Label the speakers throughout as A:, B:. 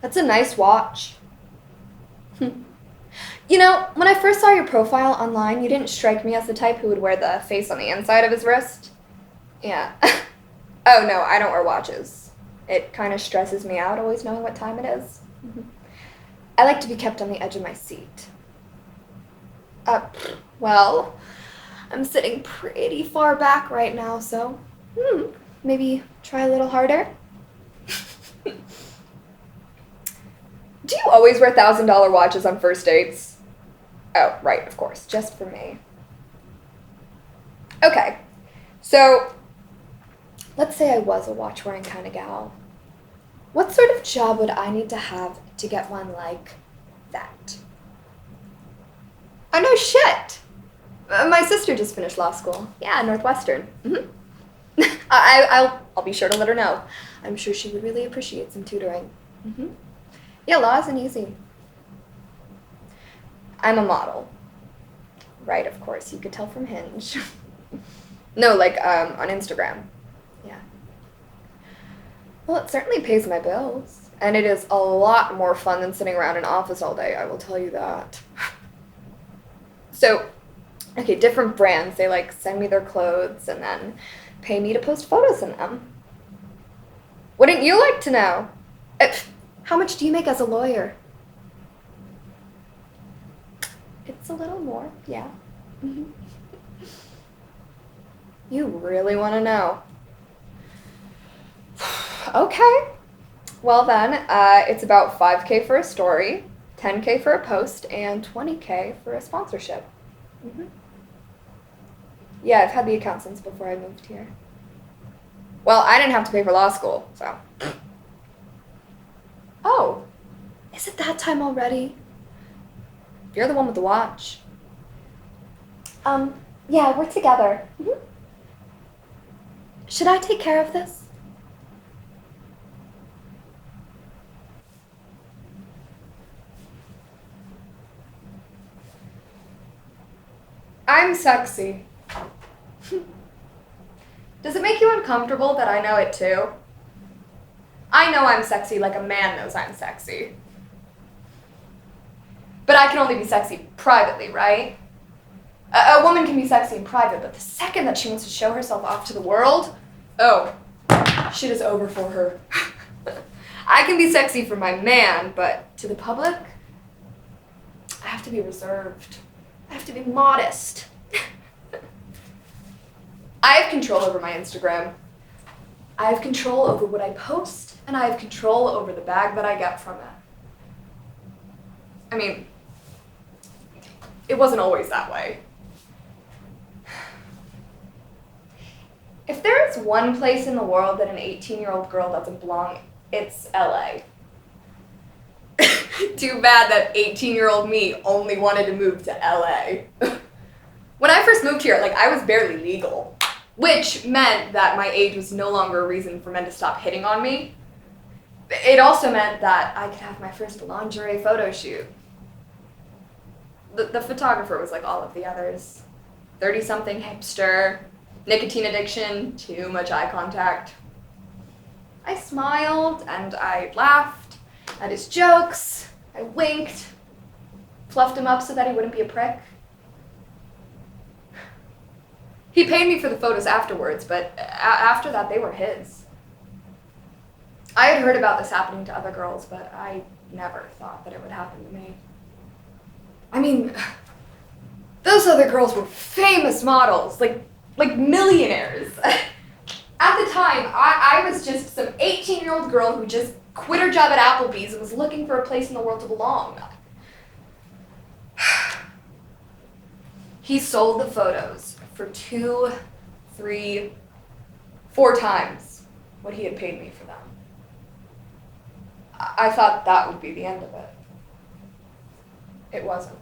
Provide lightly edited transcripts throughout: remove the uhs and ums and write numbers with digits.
A: That's a nice watch. You know, when I first saw your profile online, you didn't strike me as the type who would wear the face on the inside of his wrist. Yeah. Oh, no, I don't wear watches. It kind of stresses me out always knowing what time it is. I like to be kept on the edge of my seat. Well, I'm sitting pretty far back right now, so maybe try a little harder. Do you always wear $1,000 watches on first dates? Oh, right, of course, just for me. Okay, so let's say I was a watch-wearing kind of gal. What sort of job would I need to have to get one like that? Oh, no shit! My sister just finished law school. Yeah, Northwestern. I'll be sure to let her know. I'm sure she would really appreciate some tutoring. Yeah, law isn't easy. I'm a model. Right, of course, you could tell from Hinge. No, like, on Instagram. Yeah. Well, it certainly pays my bills. And it is a lot more fun than sitting around an office all day, I will tell you that. So, okay, different brands, they, like, send me their clothes and then pay me to post photos in them. Wouldn't you like to know? How much do you make as a lawyer? It's a little more, yeah. You really want to know? Okay. Well then, it's about $5K for a story, $10K for a post, and $20K for a sponsorship. Yeah, I've had the account since before I moved here. Well, I didn't have to pay for law school, so. Oh, is it that time already? You're the one with the watch. Yeah, we're together. Should I take care of this? I'm sexy. Does it make you uncomfortable that I know it too? I know I'm sexy like a man knows I'm sexy. But I can only be sexy privately, right? A woman can be sexy in private, but the second that she wants to show herself off to the world, oh, shit is over for her. I can be sexy for my man, but to the public, I have to be reserved. I have to be modest. I have control over my Instagram. I have control over what I post, and I have control over the bag that I get from it. I mean, it wasn't always that way. If there is one place in the world that an 18-year-old girl doesn't belong, it's LA. Too bad that 18-year-old me only wanted to move to LA. When I first moved here, like, I was barely legal, which meant that my age was no longer a reason for men to stop hitting on me. It also meant that I could have my first lingerie photo shoot. The photographer was like all of the others. 30-something hipster, nicotine addiction, too much eye contact. I smiled and I laughed at his jokes. I winked, fluffed him up so that he wouldn't be a prick. He paid me for the photos afterwards, but after that, they were his. I had heard about this happening to other girls, but I never thought that it would happen to me. I mean, those other girls were famous models, like millionaires. At the time, I was just some 18-year-old girl who just quit her job at Applebee's and was looking for a place in the world to belong. He sold the photos for 2, 3, 4 times what he had paid me for them. I thought that would be the end of it. It wasn't.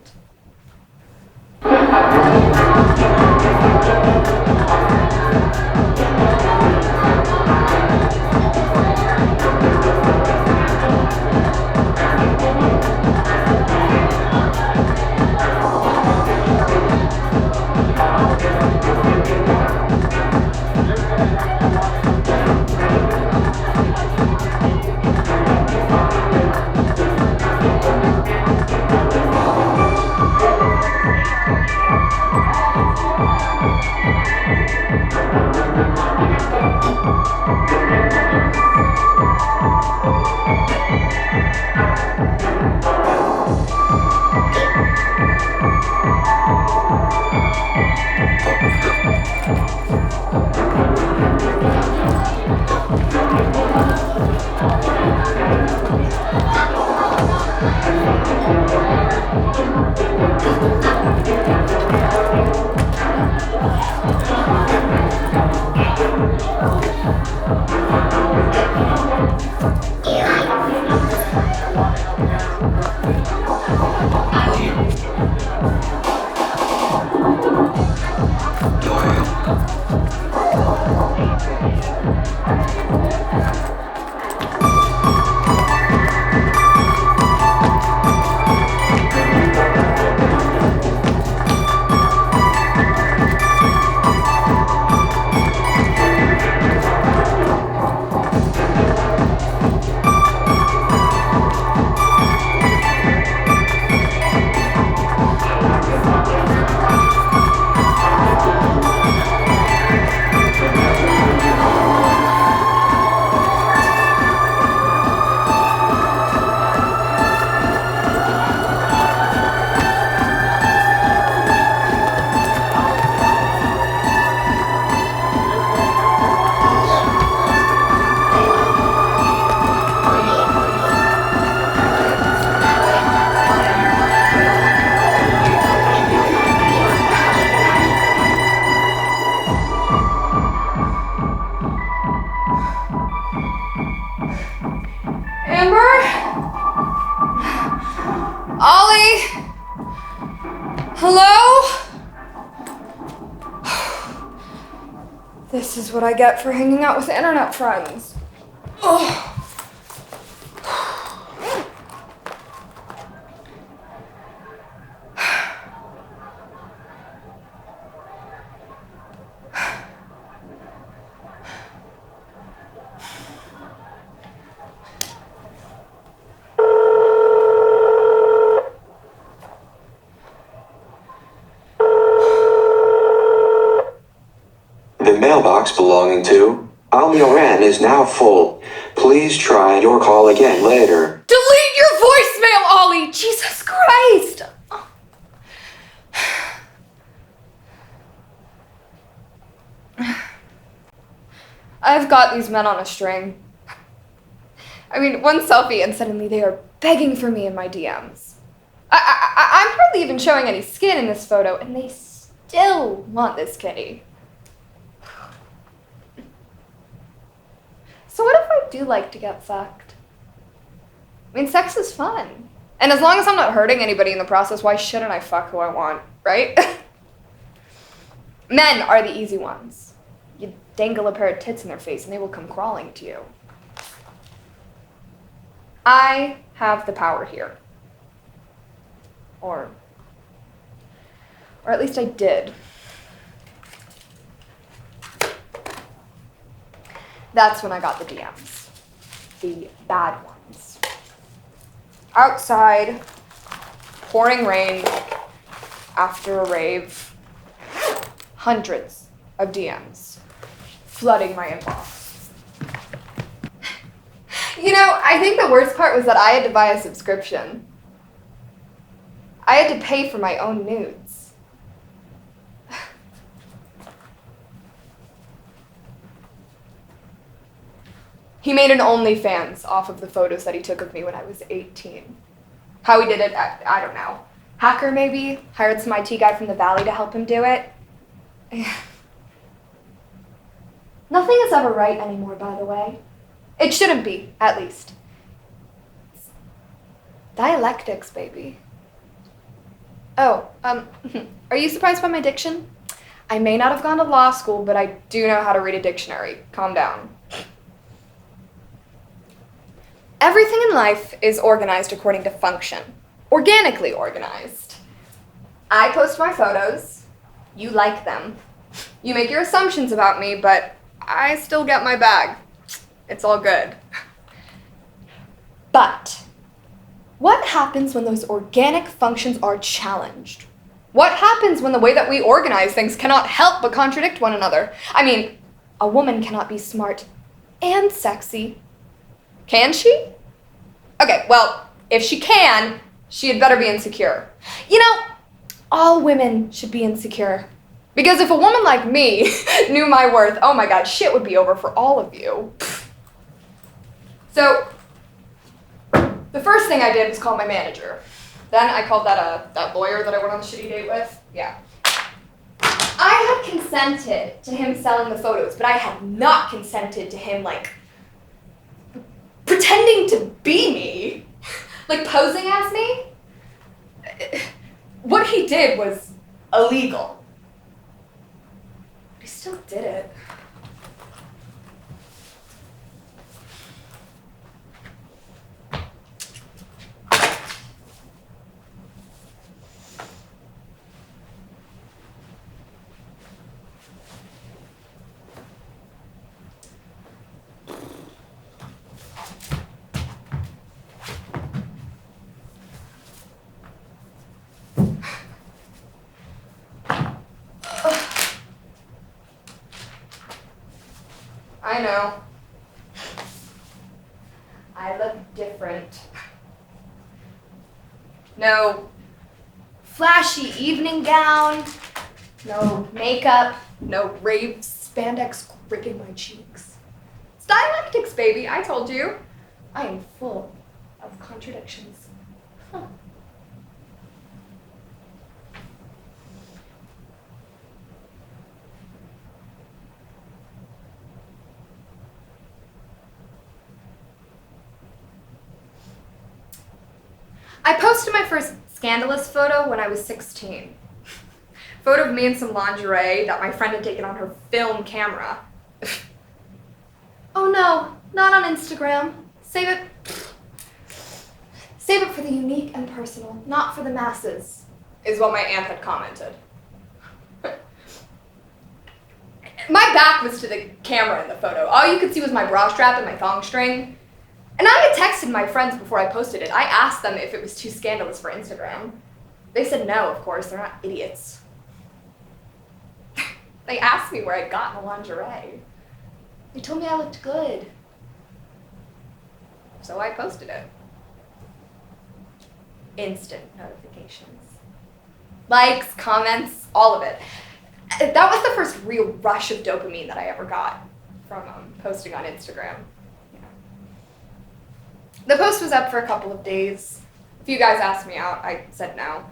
A: This is what I get for hanging out with internet friends. Ugh.
B: The mailbox belonging to Almioran is now full. Please try your call again later.
A: Delete your voicemail, Ollie! Jesus Christ! I've got these men on a string. I mean, one selfie and suddenly they are begging for me in my DMs. I'm hardly even showing any skin in this photo, and they still want this kitty. So what if I do like to get fucked? I mean, sex is fun. And as long as I'm not hurting anybody in the process, why shouldn't I fuck who I want, right? Men are the easy ones. You dangle a pair of tits in their face and they will come crawling to you. I have the power here. Or at least I did. That's when I got the DMs. The bad ones. Outside, pouring rain, after a rave, hundreds of DMs flooding my inbox. You know, I think the worst part was that I had to buy a subscription. I had to pay for my own nudes. He made an OnlyFans off of the photos that he took of me when I was 18. How he did it, I don't know. Hacker, maybe? Hired some IT guy from the Valley to help him do it? Nothing is ever right anymore, by the way. It shouldn't be, at least. It's dialectics, baby. Oh, are you surprised by my diction? I may not have gone to law school, but I do know how to read a dictionary. Calm down. Everything in life is organized according to function. Organically organized. I post my photos. You like them. You make your assumptions about me, but I still get my bag. It's all good. But what happens when those organic functions are challenged? What happens when the way that we organize things cannot help but contradict one another? I mean, a woman cannot be smart and sexy. Can she? Okay, well, if she can, she had better be insecure. You know, all women should be insecure. Because if a woman like me knew my worth, oh my God, shit would be over for all of you. So, the first thing I did was call my manager. Then I called that lawyer that I went on the shitty date with. Yeah. I had consented to him selling the photos, but I had not consented to him, like, pretending to be me. Like, posing as me. What he did was illegal. But he still did it. I know. I look different. No flashy evening gown, no makeup, no rave spandex gripping my cheeks. It's dialectics, baby, I told you. I am full of contradictions. Huh. I posted my first scandalous photo when I was 16. Photo of me in some lingerie that my friend had taken on her film camera. Oh no, not on Instagram. Save it. Save it for the unique and personal, not for the masses, is what my aunt had commented. My back was to the camera in the photo. All you could see was my bra strap and my thong string. And I had texted my friends before I posted it. I asked them if it was too scandalous for Instagram. They said no, of course. They're not idiots. They asked me where I'd gotten the lingerie. They told me I looked good. So I posted it. Instant notifications. Likes, comments, all of it. That was the first real rush of dopamine that I ever got from posting on Instagram. The post was up for a couple of days. A few guys asked me out. I said no.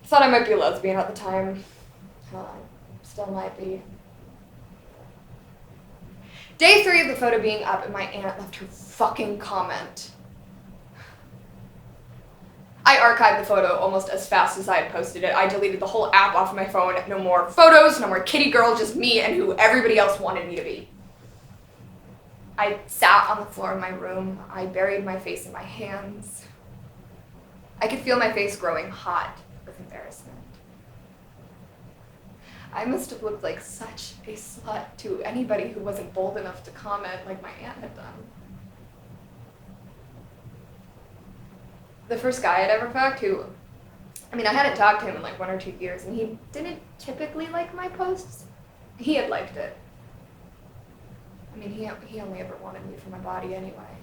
A: Thought I might be a lesbian at the time. Well, I still might be. Day 3 of the photo being up and my aunt left her fucking comment. I archived the photo almost as fast as I had posted it. I deleted the whole app off of my phone. No more photos, no more kitty girl, just me and who everybody else wanted me to be. I sat on the floor of my room. I buried my face in my hands. I could feel my face growing hot with embarrassment. I must have looked like such a slut to anybody who wasn't bold enough to comment like my aunt had done. The first guy I'd ever fucked I hadn't talked to him in like 1 or 2 years, and he didn't typically like my posts. He had liked it. He only ever wanted me for my body anyway.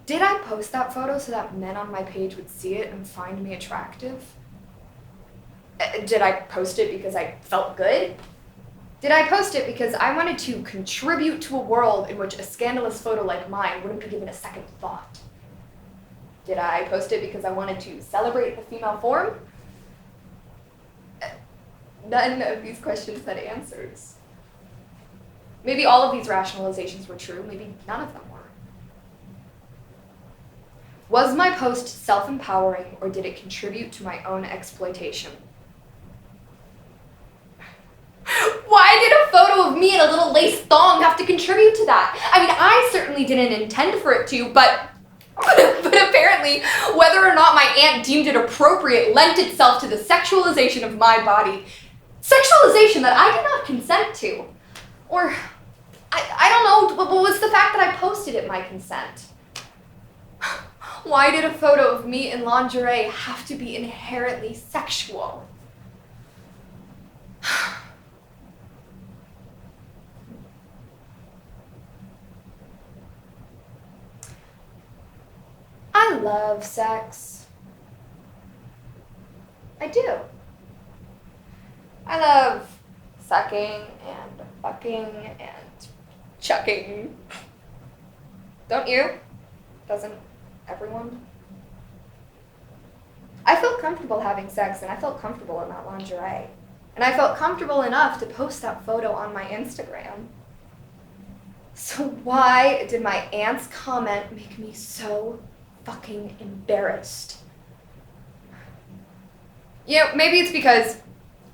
A: Did I post that photo so that men on my page would see it and find me attractive? Did I post it because I felt good? Did I post it because I wanted to contribute to a world in which a scandalous photo like mine wouldn't be given a second thought? Did I post it because I wanted to celebrate the female form? None of these questions had answers. Maybe all of these rationalizations were true, maybe none of them were. Was my post self-empowering, or did it contribute to my own exploitation? Why did a photo of me in a little lace thong have to contribute to that? I mean, I certainly didn't intend for it to, but apparently, whether or not my aunt deemed it appropriate lent itself to the sexualization of my body. Sexualization that I did not consent to. Or, I don't know, what was the fact that I posted it my consent? Why did a photo of me in lingerie have to be inherently sexual? I love sex. I do. I love sucking and fucking and chucking. Don't you? Doesn't everyone? I felt comfortable having sex, and I felt comfortable in that lingerie. And I felt comfortable enough to post that photo on my Instagram. So why did my aunt's comment make me so fucking embarrassed? You know, maybe it's because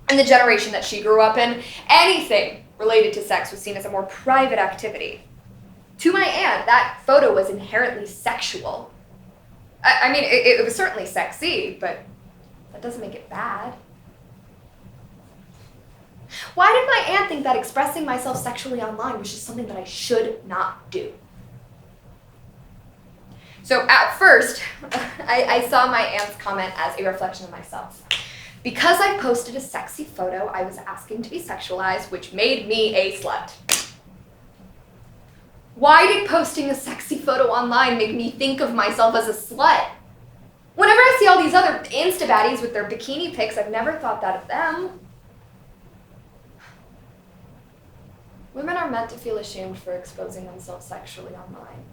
A: in the generation that she grew up in, anything related to sex was seen as a more private activity. To my aunt, that photo was inherently sexual. I mean, it was certainly sexy, but that doesn't make it bad. Why did my aunt think that expressing myself sexually online was just something that I should not do? So at first, I saw my aunt's comment as a reflection of myself. Because I posted a sexy photo, I was asking to be sexualized, which made me a slut. Why did posting a sexy photo online make me think of myself as a slut? Whenever I see all these other Insta-baddies with their bikini pics, I've never thought that of them. Women are meant to feel ashamed for exposing themselves sexually online.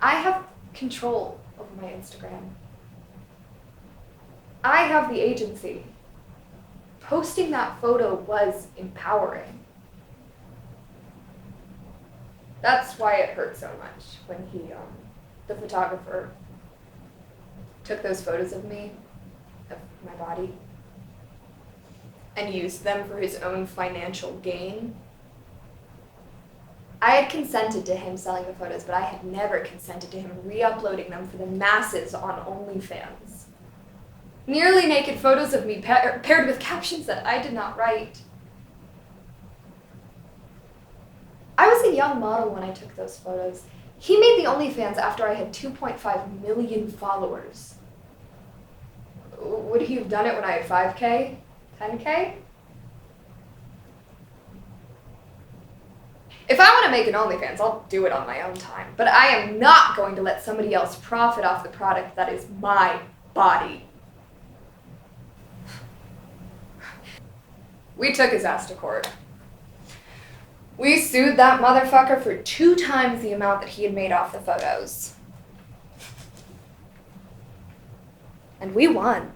A: I have control over my Instagram. I have the agency. Posting that photo was empowering. That's why it hurt so much when the photographer, took those photos of me, of my body, and used them for his own financial gain. I had consented to him selling the photos, but I had never consented to him re-uploading them for the masses on OnlyFans. Nearly naked photos of me paired with captions that I did not write. I was a young model when I took those photos. He made the OnlyFans after I had 2.5 million followers. Would he have done it when I had 5K? 10K? If I want to make an OnlyFans, I'll do it on my own time. But I am not going to let somebody else profit off the product that is my body. We took his ass to court. We sued that motherfucker for 2 times the amount that he had made off the photos. And we won.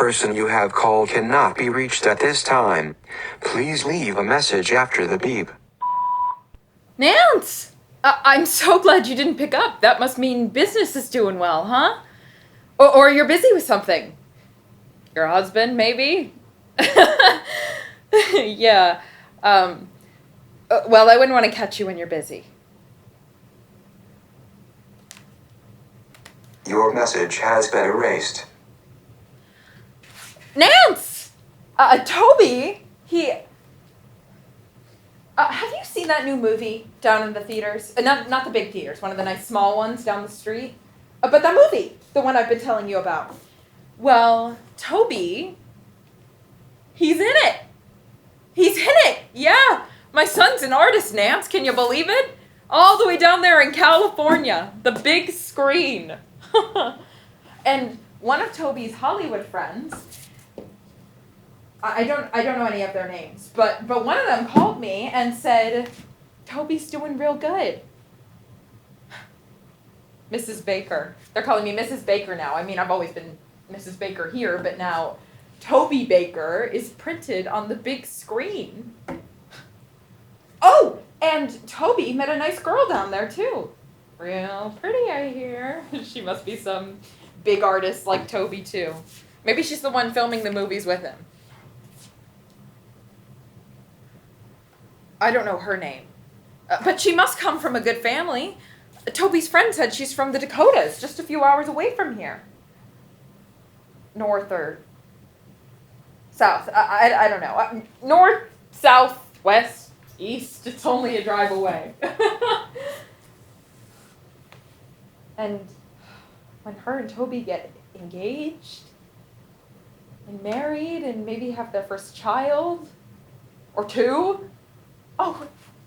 B: person you have called cannot be reached at this time. Please leave a message after the beep.
C: Nance! I'm so glad you didn't pick up. That must mean business is doing well, huh? Or you're busy with something. Your husband, maybe? Yeah. Well, I wouldn't want to catch you when you're busy.
B: Your message has been erased.
C: Nance! Toby, have you seen that new movie down in the theaters? Not the big theaters, one of the nice small ones down the street. But that movie, the one I've been telling you about. Well, Toby, he's in it. He's in it, yeah. My son's an artist, Nance, can you believe it? All the way down there in California, the big screen. And one of Toby's Hollywood friends, I don't know any of their names, but one of them called me and said, Toby's doing real good. Mrs. Baker. They're calling me Mrs. Baker now. I mean, I've always been Mrs. Baker here, but now Toby Baker is printed on the big screen. Oh, and Toby met a nice girl down there, too. Real pretty, I hear. She must be some big artist like Toby, too. Maybe she's the one filming the movies with him. I don't know her name. But she must come from a good family. Toby's friend said she's from the Dakotas, just a few hours away from here. North or south. I don't know. North, south, west, east. It's only a drive away. And when her and Toby get engaged and married and maybe have their first child or two, oh,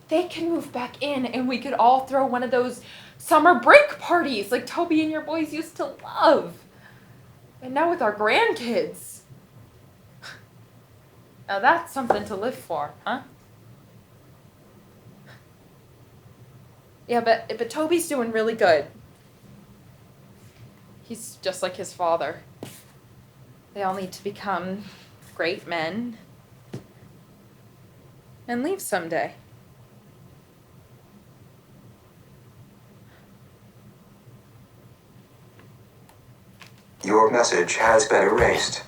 C: they can move back in and we could all throw one of those summer break parties like Toby and your boys used to love. And now with our grandkids. Now that's something to live for, huh? Yeah, but Toby's doing really good. He's just like his father. They all need to become great men and leave someday.
B: Your message has been erased.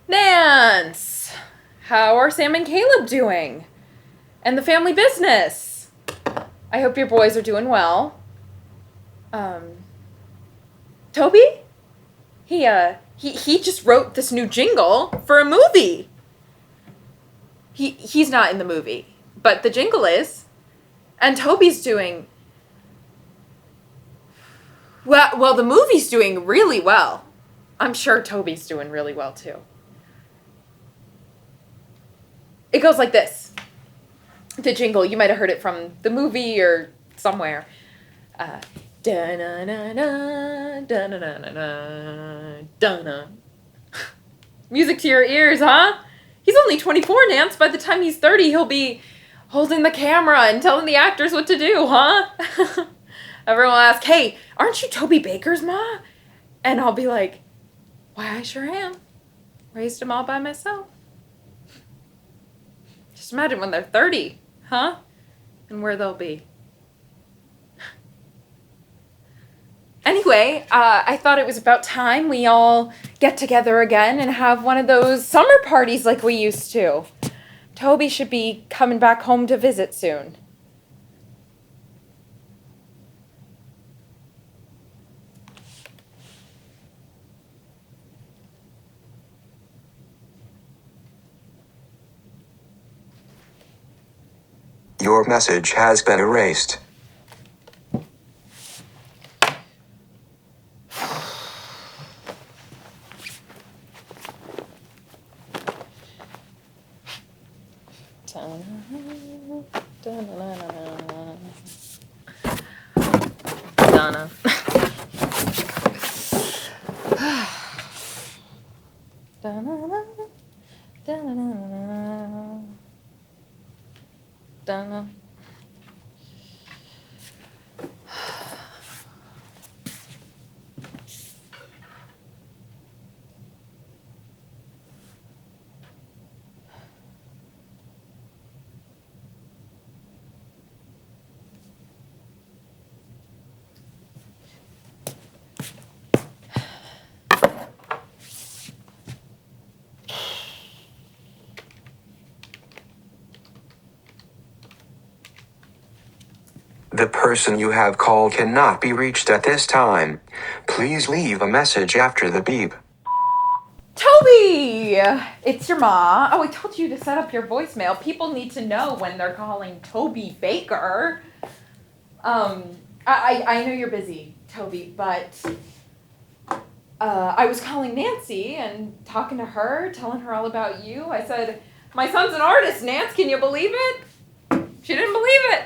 C: Nance! How are Sam and Caleb doing? And the family business? I hope your boys are doing well. Toby? He just wrote this new jingle for a movie. He's not in the movie, but the jingle is. And Toby's doing... Well, the movie's doing really well. I'm sure Toby's doing really well, too. It goes like this. The jingle, you might have heard it from the movie or somewhere. Da-na-na-na, da-na-na-na-na, da-na. Music to your ears, huh? He's only 24, Nance. By the time he's 30, he'll be holding the camera and telling the actors what to do, huh? Everyone will ask, hey, aren't you Toby Baker's ma? And I'll be like, why, I sure am. Raised them all by myself. Just imagine when they're 30, huh? And where they'll be. Anyway, I thought it was about time we all get together again and have one of those summer parties like we used to. Toby should be coming back home to visit soon.
B: Your message has been erased.
C: Donna. Donna.
B: The person you have called cannot be reached at this time. Please leave a message after the beep.
C: Toby! It's your ma. Oh, I told you to set up your voicemail. People need to know when they're calling Toby Baker. I know you're busy, Toby, but I was calling Nancy and talking to her, telling her all about you. I said, my son's an artist, Nance, can you believe it? She didn't believe it.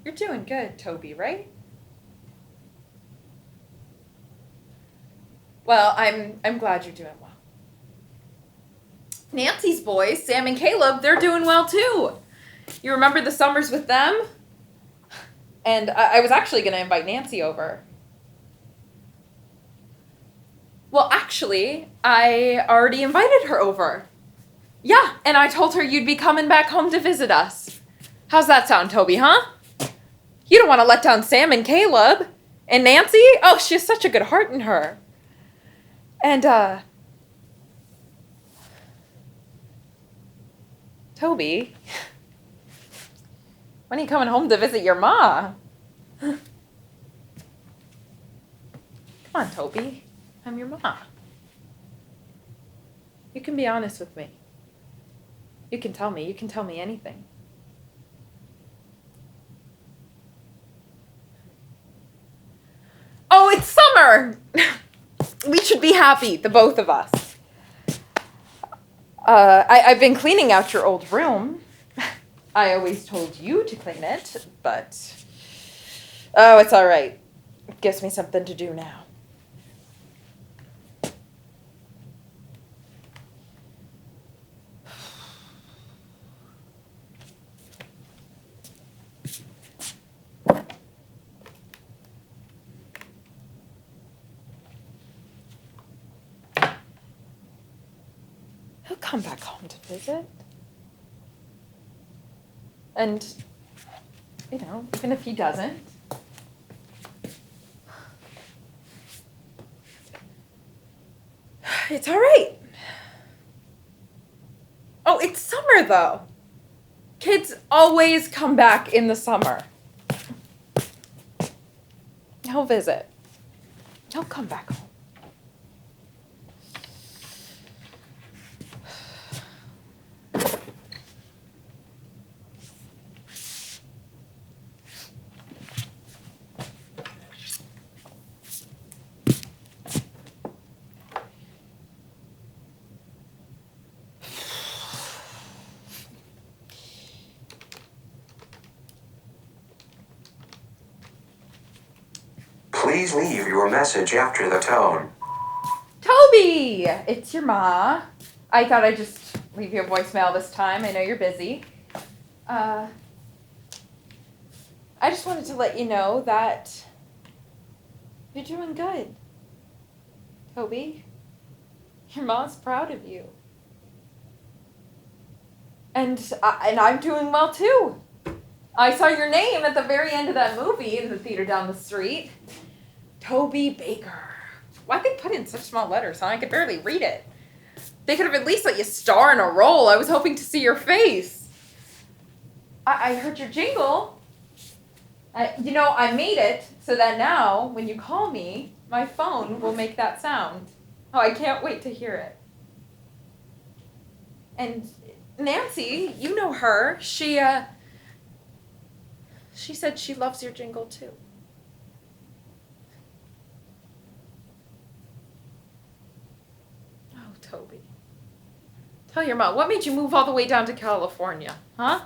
C: You're doing good, Toby, right? Well, I'm glad you're doing well. Nancy's boys, Sam and Caleb, they're doing well too. You remember the summers with them? And I was actually going to invite Nancy over. Well, actually, I already invited her over. Yeah, and I told her you'd be coming back home to visit us. How's that sound, Toby, huh? You don't want to let down Sam and Caleb. And Nancy? Oh, she has such a good heart in her. And, Toby, when are you coming home to visit your ma? Come on, Toby. I'm your ma. You can be honest with me. You can tell me anything. Oh, it's summer! We should be happy, the both of us. I've been cleaning out your old room. I always told you to clean it, but... Oh, it's all right. It gives me something to do now. He'll come back home to visit. And, you know, even if he doesn't, it's all right. Oh, it's summer, though. Kids always come back in the summer. He'll visit. He'll come back home.
B: Please leave your message after the tone.
C: Toby! It's your ma. I thought I'd just leave you a voicemail this time. I know you're busy. I just wanted to let you know that you're doing good. Toby, your mom's proud of you. And I'm doing well too. I saw your name at the very end of that movie in the theater down the street. Toby Baker. Why'd they put in such small letters, huh? I could barely read it. They could have at least let you star in a role. I was hoping to see your face. I heard your jingle. I made it so that now, when you call me, my phone will make that sound. Oh, I can't wait to hear it. And Nancy, you know her. She said she loves your jingle too. Oh, Toby. Tell your mom, what made you move all the way down to California, huh?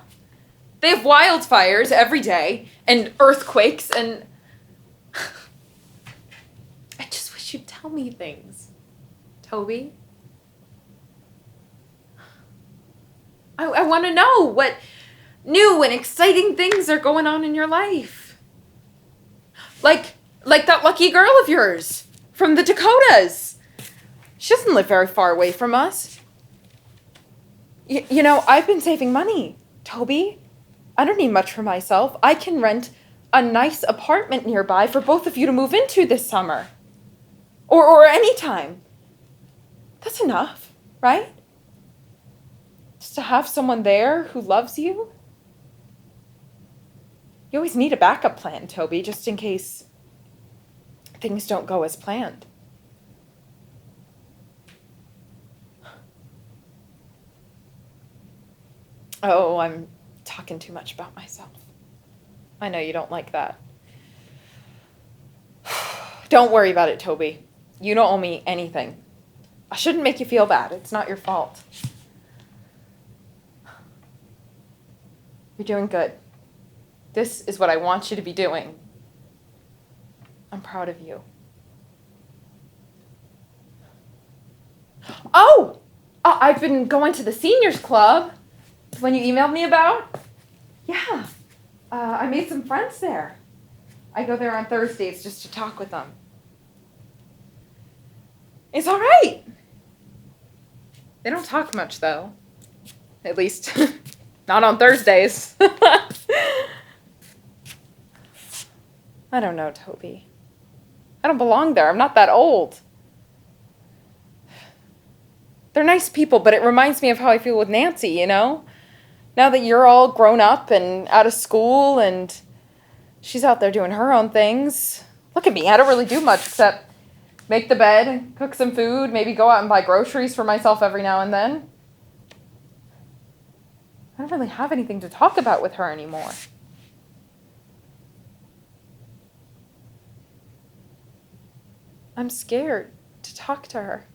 C: They have wildfires every day, and earthquakes, and wish you'd tell me things. Toby? I want to know what new and exciting things are going on in your life. Like that lucky girl of yours from the Dakotas. She doesn't live very far away from us. You know, I've been saving money, Toby. I don't need much for myself. I can rent a nice apartment nearby for both of you to move into this summer. Or any time. That's enough, right? Just to have someone there who loves you. You always need a backup plan, Toby, just in case things don't go as planned. Oh, I'm talking too much about myself. I know you don't like that. Don't worry about it, Toby. You don't owe me anything. I shouldn't make you feel bad. It's not your fault. You're doing good. This is what I want you to be doing. I'm proud of you. Oh! I've been going to the seniors club. The one you emailed me about? Yeah. I made some friends there. I go there on Thursdays just to talk with them. It's all right. They don't talk much, though. At least, not on Thursdays. I don't know, Toby. I don't belong there. I'm not that old. They're nice people, but it reminds me of how I feel with Nancy, you know? Now that you're all grown up and out of school and she's out there doing her own things. Look at me. I don't really do much except make the bed, cook some food, maybe go out and buy groceries for myself every now and then. I don't really have anything to talk about with her anymore. I'm scared to talk to her.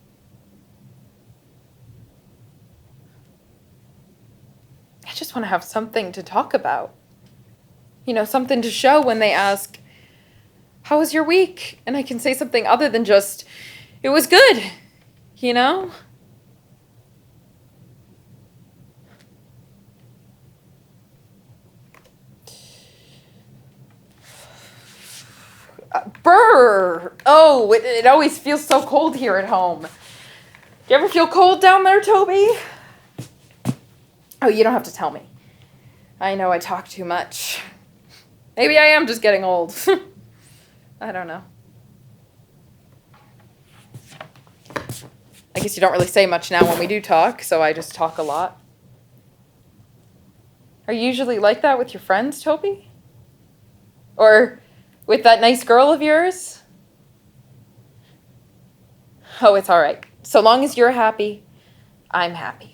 C: I just want to have something to talk about. You know, something to show when they ask, how was your week? And I can say something other than just, it was good, you know? Brr! Oh, it always feels so cold here at home. Do you ever feel cold down there, Toby? Oh, you don't have to tell me. I know I talk too much. Maybe I am just getting old. I don't know. I guess you don't really say much now when we do talk, so I just talk a lot. Are you usually like that with your friends, Toby? Or with that nice girl of yours? Oh, it's all right. So long as you're happy, I'm happy.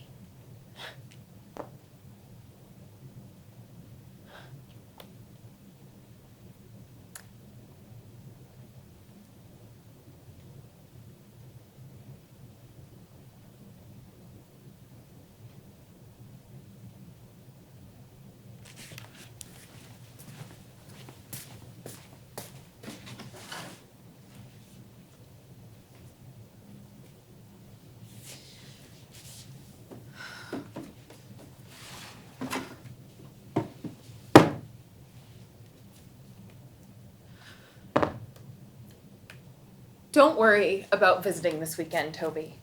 C: Don't worry about visiting this weekend, Toby.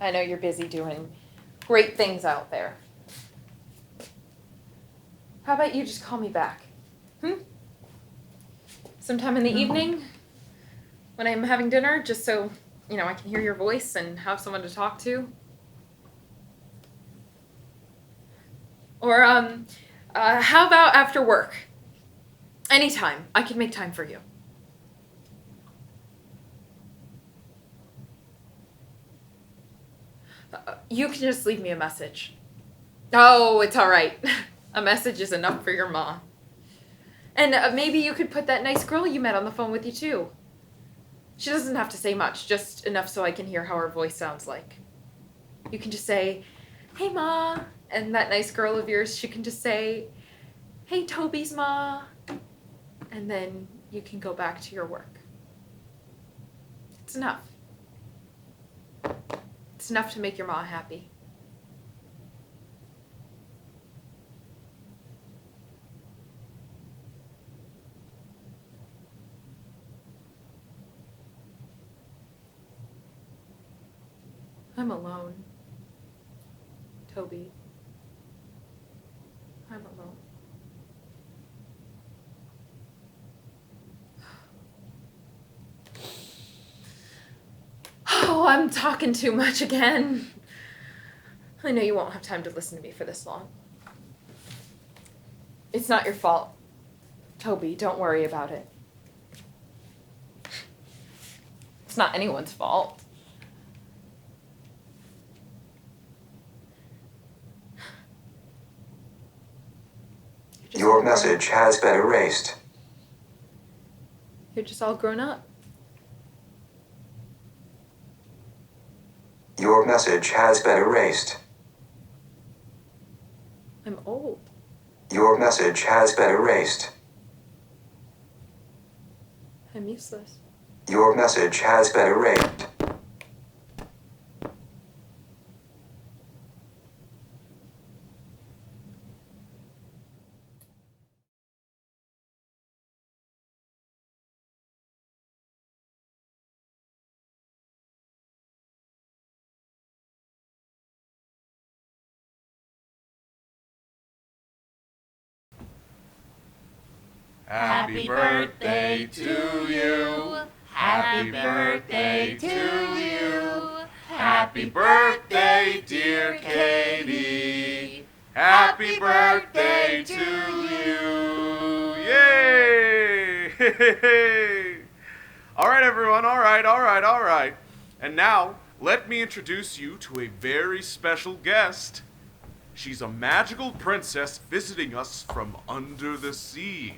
C: I know you're busy doing great things out there. How about you just call me back? Sometime in the evening when I'm having dinner, just so, you know, I can hear your voice and have someone to talk to. Or, how about after work? Anytime. I can make time for you. You can just leave me a message. Oh, it's all right. A message is enough for your mom. And maybe you could put that nice girl you met on the phone with you, too. She doesn't have to say much, just enough so I can hear how her voice sounds like. You can just say, hey, Ma. And that nice girl of yours, she can just say, hey, Toby's Ma. And then you can go back to your work. It's enough. It's enough to make your ma happy. I'm alone. Toby. I'm alone. Oh, I'm talking too much again. I know you won't have time to listen to me for this long. It's not your fault. Toby, don't worry about it. It's not anyone's fault.
B: Your message has been erased.
C: You're just all grown up.
B: Your message has been erased.
C: I'm old.
B: Your message has been erased.
C: I'm useless.
B: Your message has been erased.
D: Happy birthday to you. Happy birthday to you. Happy birthday, dear Katie. Happy birthday to you. Yay! All right, everyone. All right. And now, let me introduce you to a very special guest. She's a magical princess visiting us from under the sea.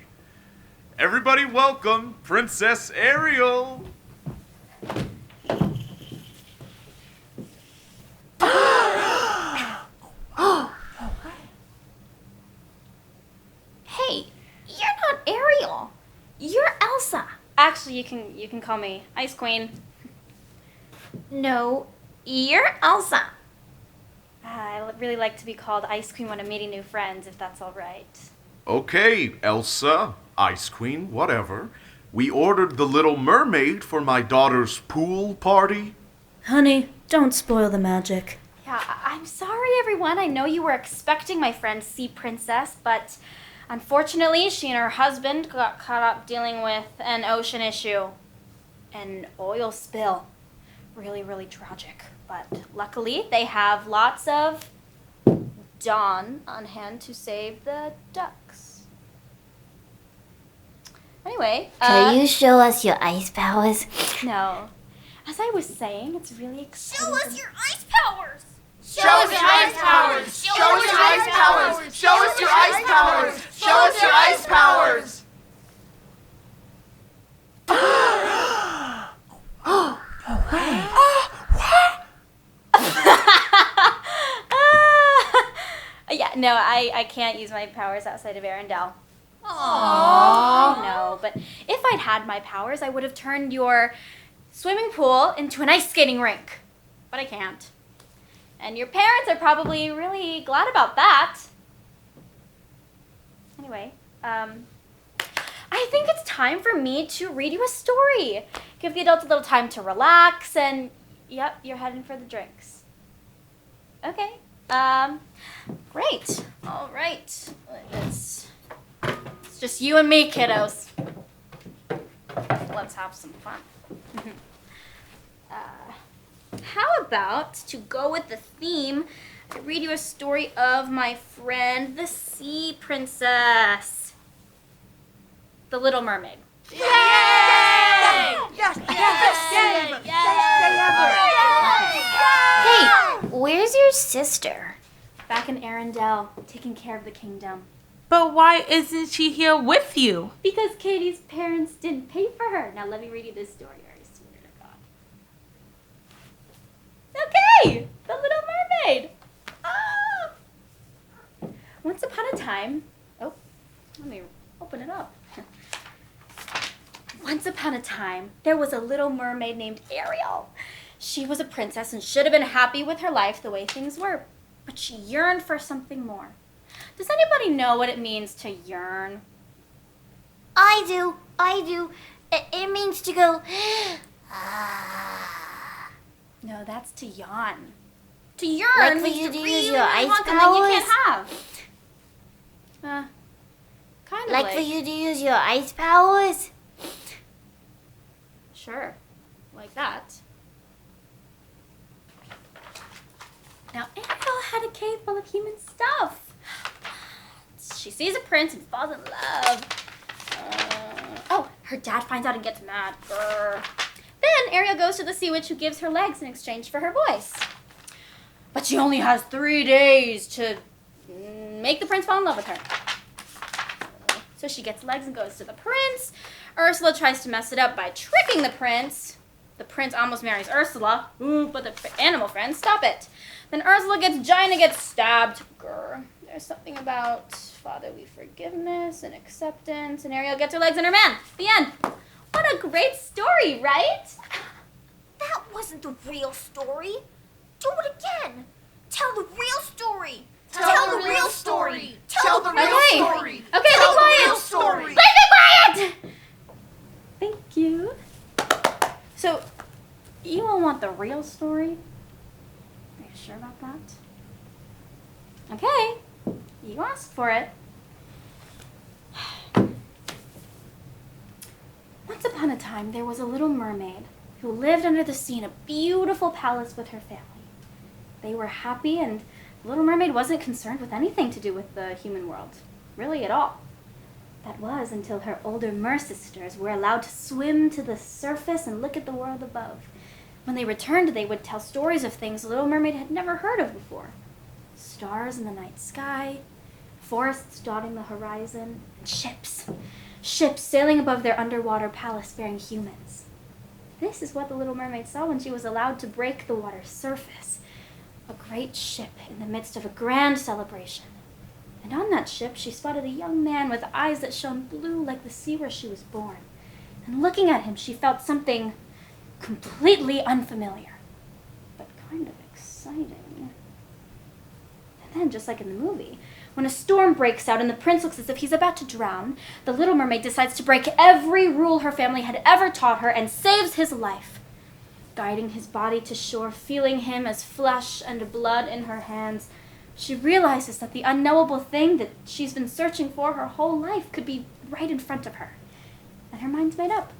D: Everybody welcome Princess Ariel.
E: Hey, you're not Ariel. You're Elsa. Actually, you can call me Ice Queen. No, you're Elsa. I really like to be called Ice Queen when I'm meeting new friends, if that's all right.
D: Okay, Elsa, Ice Queen, whatever. We ordered the Little Mermaid for my daughter's pool party.
F: Honey, don't spoil the magic.
E: Yeah, I'm sorry, everyone. I know you were expecting my friend Sea Princess, but unfortunately, she and her husband got caught up dealing with an ocean issue. An oil spill. Really, really tragic. But luckily, they have lots of Dawn on hand to save the ducks. Anyway,
F: Can you show us your ice powers?
E: no. As I was saying, it's really exciting.
G: Show us your ice powers!
H: Show us your ice powers! Show us your ice powers! Show us your ice powers! Show us your ice powers!
E: Yeah, no, I can't use my powers outside of Arendelle.
G: Aww.
E: No, but if I'd had my powers, I would have turned your swimming pool into an ice skating rink. But I can't. And your parents are probably really glad about that. Anyway, I think it's time for me to read you a story. Give the adults a little time to relax and, yep, you're heading for the drinks. Okay, great. All right, it's just you and me, kiddos. Let's have some fun. How about, to go with the theme, I read you a story of my friend, the Sea Princess. The Little Mermaid.
H: Yay! Yes!
F: Hey, where's your sister?
E: Back in Arendelle, taking care of the kingdom.
H: But why isn't she here with you?
E: Because Katie's parents didn't pay for her. Now let me read you this story, I swear to God. Okay, the Little Mermaid. Ah! Once upon a time, oh, let me open it up. Once upon a time, there was a little mermaid named Ariel. She was a princess and should have been happy with her life the way things were, but she yearned for something more. Does anybody know what it means to yearn?
F: I do. It means to go.
E: No, that's to yawn. To yearn
F: Like for
E: means
F: you
E: to
F: to
E: really,
F: use your
E: really
F: ice
E: want something you
F: powers?
E: can't have. Kind of
F: Like for you to use your ice powers?
E: Sure, like that. Now, Ariel had a cave full of human stuff. She sees a prince and falls in love. Her dad finds out and gets mad. Grr. Then Ariel goes to the sea witch who gives her legs in exchange for her voice. But she only has 3 days to make the prince fall in love with her. So she gets legs and goes to the prince. Ursula tries to mess it up by tricking the prince. The prince almost marries Ursula. Ooh, but the animal friends stop it. Then Ursula gets giant and gets stabbed. Grr. There's something about fatherly forgiveness and acceptance. And Ariel gets her legs and her man. The end. What a great story, right?
G: That wasn't the real story. Do it again. Tell the real story.
H: Tell the real story. Tell the real
E: Okay.
H: story.
E: Okay,
H: Tell
E: be
H: the
E: quiet.
H: real story.
E: Please be quiet! Thank you. So, you all want the real story? Are you sure about that? Okay, you asked for it. Once upon a time, there was a little mermaid who lived under the sea in a beautiful palace with her family. They were happy, and the little mermaid wasn't concerned with anything to do with the human world, really at all. That was until her older mer-sisters were allowed to swim to the surface and look at the world above. When they returned, they would tell stories of things the little mermaid had never heard of before. Stars in the night sky, forests dotting the horizon, and ships. Ships sailing above their underwater palace bearing humans. This is what the little mermaid saw when she was allowed to break the water's surface. A great ship in the midst of a grand celebration. And on that ship, she spotted a young man with eyes that shone blue like the sea where she was born. And looking at him, she felt something completely unfamiliar, but kind of exciting. And then, just like in the movie, when a storm breaks out and the prince looks as if he's about to drown, the little mermaid decides to break every rule her family had ever taught her and saves his life. Guiding his body to shore, feeling him as flesh and blood in her hands, she realizes that the unknowable thing that she's been searching for her whole life could be right in front of her. And her mind's made up.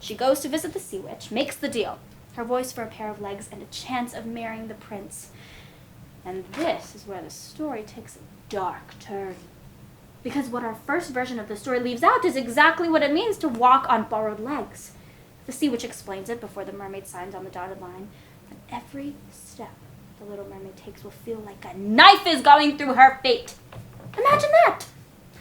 E: She goes to visit the sea witch, makes the deal. Her voice for a pair of legs and a chance of marrying the prince. And this is where the story takes a dark turn. Because what our first version of the story leaves out is exactly what it means to walk on borrowed legs. The sea witch explains it before the mermaid signs on the dotted line. But every step the little mermaid takes will feel like a knife is going through her fate. Imagine that!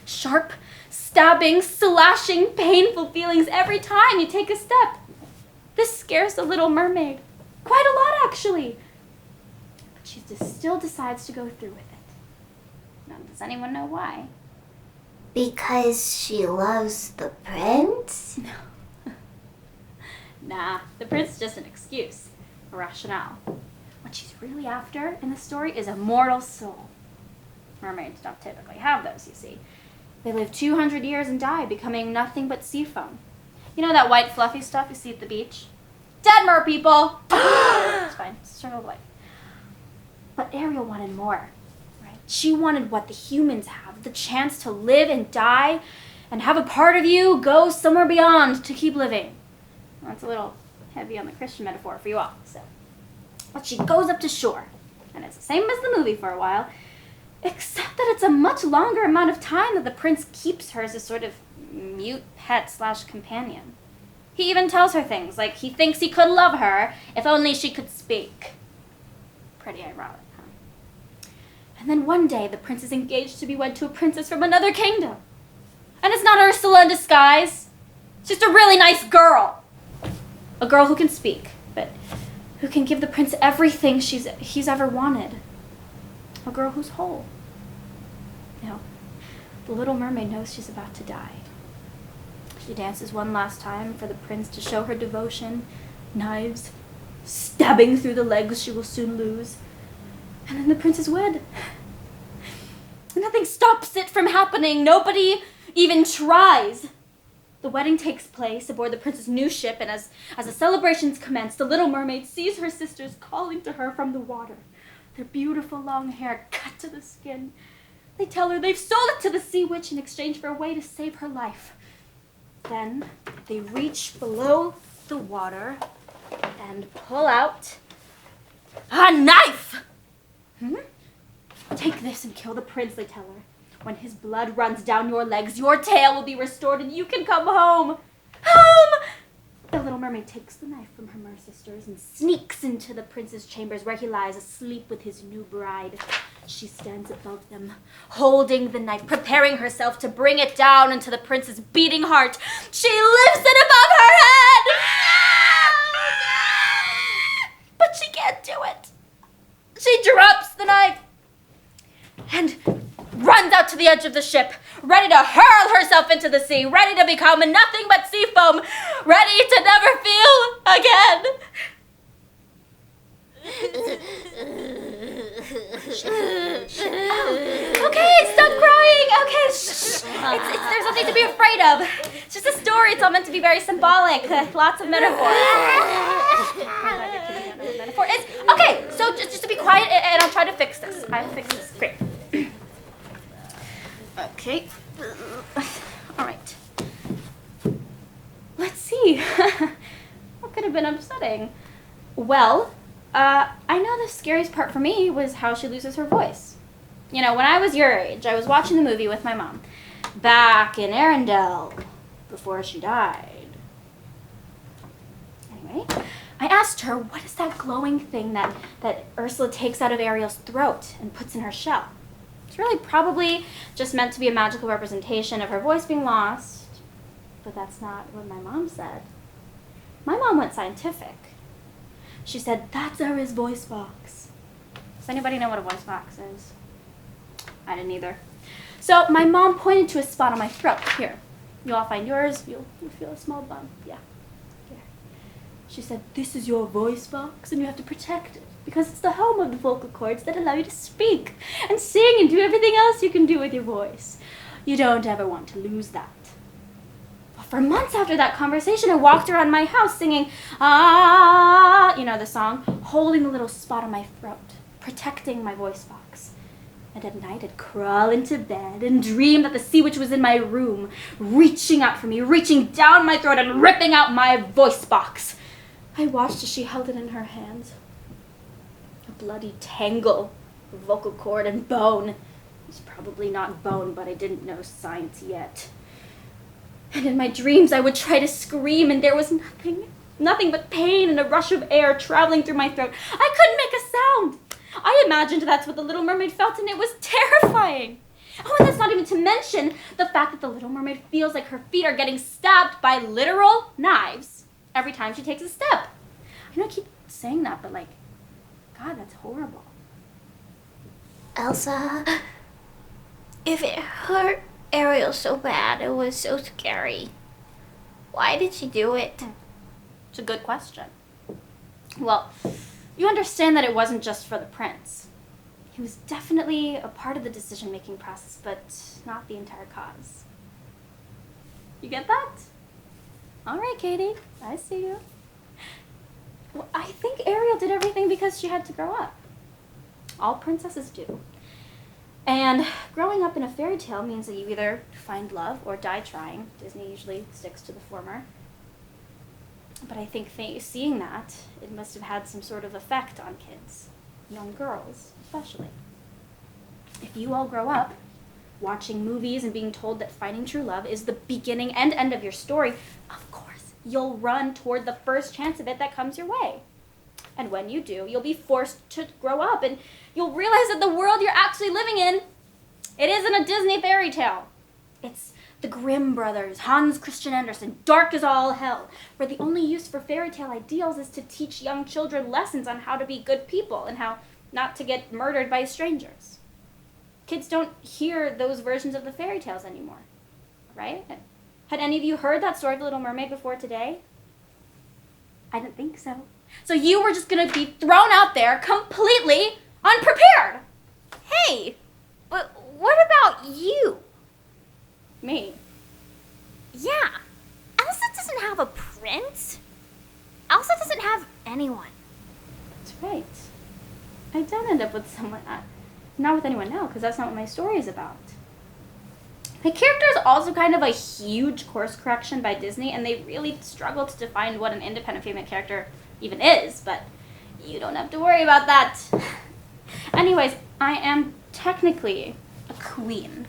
E: Sharp, stabbing, slashing, painful feelings every time you take a step. This scares the little mermaid. Quite a lot, actually. But she still decides to go through with it. Now, does anyone know why?
F: Because she loves the prince?
E: Nah, the prince is just an excuse, a rationale. What she's really after in the story is a mortal soul. Mermaids don't typically have those, you see. They live 200 years and die, becoming nothing but sea foam. You know that white fluffy stuff you see at the beach? Dead mer people! It's fine, it's a circle of life. But Ariel wanted more, right? She wanted what the humans have, the chance to live and die and have a part of you go somewhere beyond to keep living. Well, that's a little heavy on the Christian metaphor for you all, so. But she goes up to shore, and it's the same as the movie for a while, except that it's a much longer amount of time that the prince keeps her as a sort of mute pet/companion. He even tells her things, like he thinks he could love her if only she could speak. Pretty ironic, huh? And then one day, the prince is engaged to be wed to a princess from another kingdom. And it's not Ursula in disguise. It's just a really nice girl. A girl who can speak, but who can give the prince everything he's ever wanted. A girl who's whole. You know, the little mermaid knows she's about to die. She dances one last time for the prince to show her devotion, knives stabbing through the legs she will soon lose. And then the prince is wed. Nothing stops it from happening. Nobody even tries. The wedding takes place aboard the prince's new ship, and as the celebrations commence, the little mermaid sees her sisters calling to her from the water, their beautiful long hair cut to the skin. They tell her they've sold it to the sea witch in exchange for a way to save her life. Then they reach below the water and pull out a knife. Take this and kill the prince, they tell her. When his blood runs down your legs, your tail will be restored and you can come home. Home! The little mermaid takes the knife from her mer sisters and sneaks into the prince's chambers where he lies asleep with his new bride. She stands above them, holding the knife, preparing herself to bring it down into the prince's beating heart. She lifts it above her head! But she can't do it. She drops the knife and runs out to the edge of the ship, ready to hurl herself into the sea, ready to become nothing but sea foam, ready to never feel again. Okay, stop crying. Okay, there's nothing to be afraid of. It's just a story. It's all meant to be very symbolic. Lots of metaphors. Okay, so just to be quiet, and I'll try to fix this. I'll fix this. Great. Okay. All right. Let's see. What could have been upsetting? Well, I know the scariest part for me was how she loses her voice. You know, when I was your age, I was watching the movie with my mom. Back in Arendelle, before she died. Anyway, I asked her, what is that glowing thing that Ursula takes out of Ariel's throat and puts in her shell? It's really probably just meant to be a magical representation of her voice being lost. But that's not what my mom said. My mom went scientific. She said, that's Ariel's voice box. Does anybody know what a voice box is? I didn't either. So my mom pointed to a spot on my throat. Here, you all find yours. You'll feel a small bump. Yeah. Here. She said, this is your voice box and you have to protect it because it's the home of the vocal cords that allow you to speak and sing and do everything else you can do with your voice. You don't ever want to lose that. Well, for months after that conversation, I walked around my house singing, ah, you know the song, holding the little spot on my throat, protecting my voice box. And at night, I'd crawl into bed and dream that the sea witch was in my room, reaching out for me, reaching down my throat and ripping out my voice box. I watched as she held it in her hands. A bloody tangle of vocal cord and bone. It was probably not bone, but I didn't know science yet. And in my dreams, I would try to scream, and there was nothing but pain and a rush of air traveling through my throat. I couldn't make a sound. I imagined that's what the Little Mermaid felt, and it was terrifying. Oh, and that's not even to mention the fact that the Little Mermaid feels like her feet are getting stabbed by literal knives every time she takes a step. I know I keep saying that, but like, God, that's horrible.
F: Elsa, if it hurt Ariel so bad, it was so scary, why did she do it?
E: It's a good question. Well, you understand that it wasn't just for the prince. He was definitely a part of the decision-making process, but not the entire cause. You get that? All right, Katie, I see you. Well, I think Ariel did everything because she had to grow up. All princesses do. And growing up in a fairy tale means that you either find love or die trying. Disney usually sticks to the former. But I think seeing that, it must have had some sort of effect on kids, young girls especially. If you all grow up watching movies and being told that finding true love is the beginning and end of your story, of course, you'll run toward the first chance of it that comes your way. And when you do, you'll be forced to grow up and you'll realize that the world you're actually living in, it isn't a Disney fairy tale. It's the Grimm brothers, Hans Christian Andersen, dark as all hell, where the only use for fairy tale ideals is to teach young children lessons on how to be good people and how not to get murdered by strangers. Kids don't hear those versions of the fairy tales anymore, right? Had any of you heard that story of the Little Mermaid before today? I didn't think so. So you were just gonna be thrown out there completely unprepared.
F: Hey, but what about you?
E: Me?
F: Yeah, Elsa doesn't have a prince. Elsa doesn't have anyone.
E: That's right. I don't end up with someone, not with anyone now, because that's not what my story is about. The character is also kind of a huge course correction by Disney, and they really struggle to define what an independent female character even is, but you don't have to worry about that. Anyways, I am technically a queen.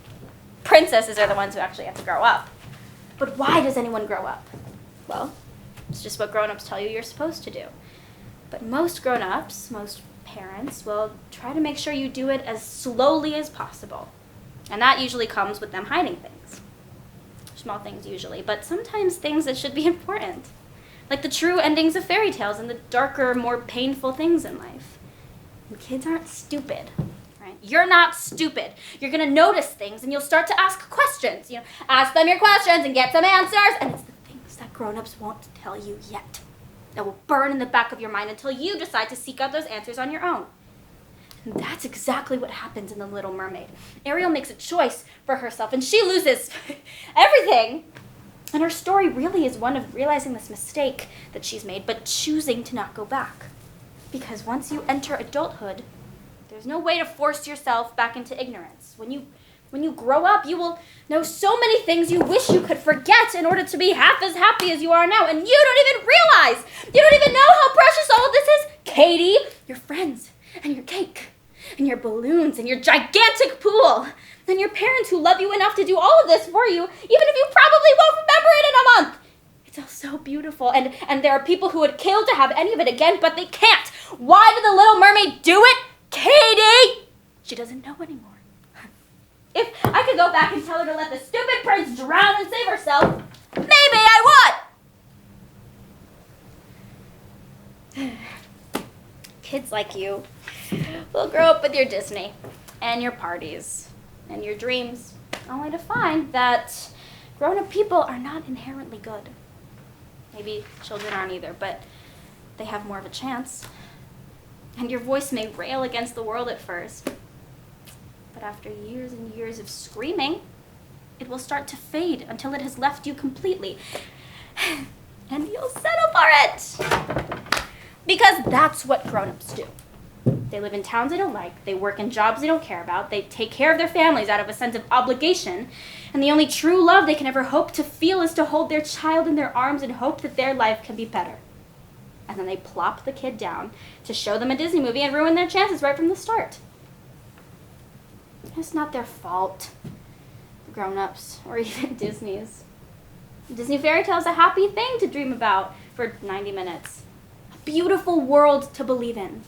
E: Princesses are the ones who actually have to grow up. But why does anyone grow up? Well, it's just what grown-ups tell you you're supposed to do. But most grown-ups, most parents, will try to make sure you do it as slowly as possible. And that usually comes with them hiding things. Small things usually, but sometimes things that should be important. Like the true endings of fairy tales and the darker, more painful things in life. And kids aren't stupid, right? You're not stupid. You're gonna notice things and you'll start to ask questions. You know, ask them your questions and get some answers. And it's the things that grown-ups won't tell you yet that will burn in the back of your mind until you decide to seek out those answers on your own. And that's exactly what happens in The Little Mermaid. Ariel makes a choice for herself and she loses everything. And her story really is one of realizing this mistake that she's made, but choosing to not go back. Because once you enter adulthood, there's no way to force yourself back into ignorance. When you grow up, you will know so many things you wish you could forget in order to be half as happy as you are now. And you don't even realize, you don't even know how precious all of this is. Katie, your friends, and your cake, and your balloons, and your gigantic pool, and your parents who love you enough to do all of this for you, even if you probably won't remember it in a month. It's all so beautiful, and there are people who would kill to have any of it again, but they can't. Why did the Little Mermaid do it? Katie! She doesn't know anymore. If I could go back and tell her to let the stupid prince drown and save herself, maybe I would! Kids like you will grow up with your Disney and your parties and your dreams, only to find that grown-up people are not inherently good. Maybe children aren't either, but they have more of a chance. And your voice may rail against the world at first, but after years and years of screaming, it will start to fade until it has left you completely. And you'll settle for it! Because that's what grown-ups do. They live in towns they don't like, they work in jobs they don't care about, they take care of their families out of a sense of obligation, and the only true love they can ever hope to feel is to hold their child in their arms and hope that their life can be better. And then they plop the kid down to show them a Disney movie and ruin their chances right from the start. It's not their fault, grown-ups, or even Disney's. Disney fairy tale is a happy thing to dream about for 90 minutes. A beautiful world to believe in.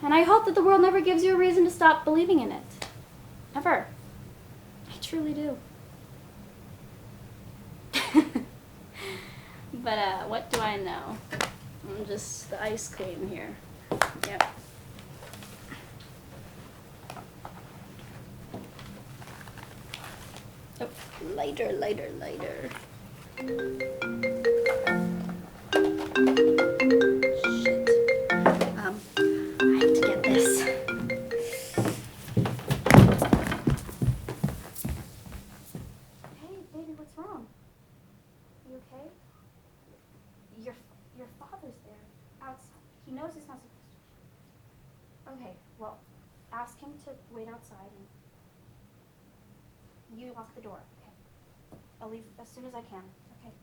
E: And I hope that the world never gives you a reason to stop believing in it. Ever. I truly do. But what do I know? I'm just the ice queen here. Yep. Oh, lighter, lighter, lighter. Shit. I have to get this. Hey, baby, what's wrong? You okay? Your father's there, outside. He knows he's not supposed to. Okay, well, ask him to wait outside and you lock the door, okay? I'll leave as soon as I can, okay?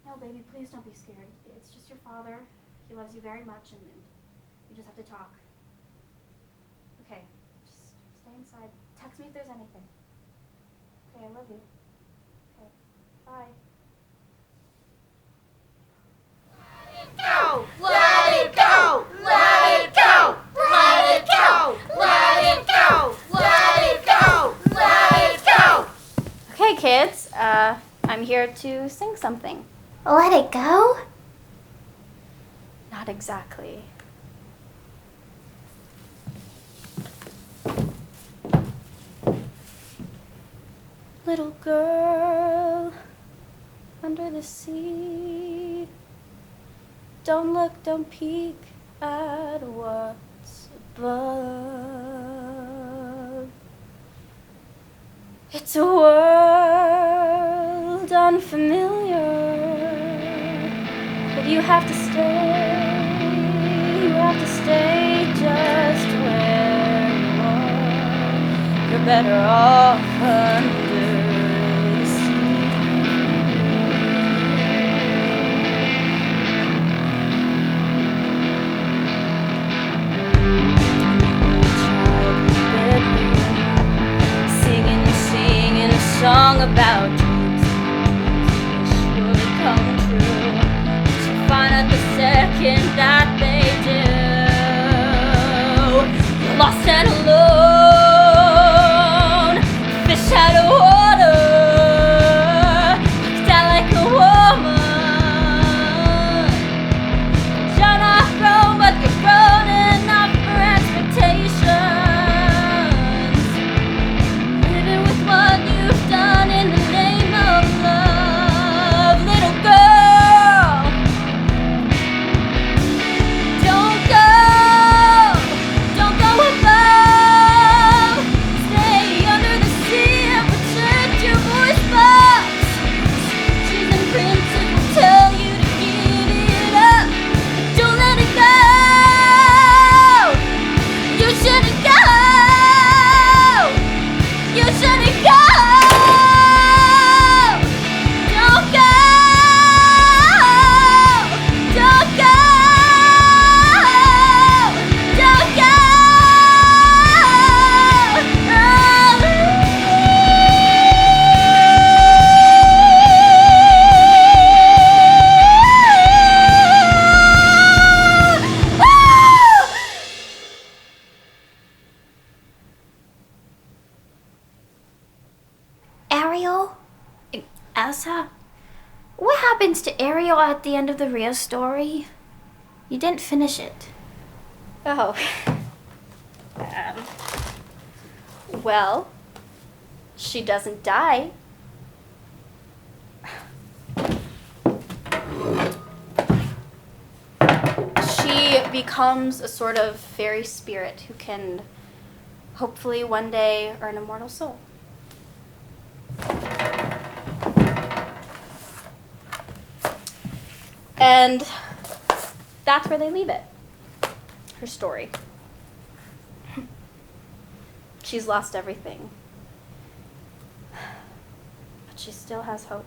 E: No, baby, please don't be scared. It's just your father. He loves you very much and you just have to talk. Okay, just stay inside. Text me if there's anything. Okay, I love you. Okay, bye.
H: Go! Let it go! Let it go! Let it go! Let it go! Let it go! Let it go!
E: Okay, kids, I'm here to sing something.
F: Let it go?
E: Not exactly. Little girl under the sea. Don't look, don't peek at what's above. It's a world unfamiliar, but you have to stay. You have to stay just where you are. You're better off under the sea. Singing and singing a song about dreams wish would come true. But you find out the second that they do, you're lost and alone, fish out of water, looked out like a woman. You're not grown, but you're grown enough for expectations. Living with what you've done in the name of love. Little girl, don't go above. Stay under the sea and protect your voice box. She's and princes will tell you to give it up. Don't let it go. You shouldn't go. You shouldn't go. Don't go. Don't go. Don't go.
F: Ariel? Elsa? What happens to Ariel at the end of the real story? You didn't finish it.
E: Oh. Well, she doesn't die. She becomes a sort of fairy spirit who can hopefully one day earn a mortal soul. And that's where they leave it. Her story. She's lost everything. But she still has hope.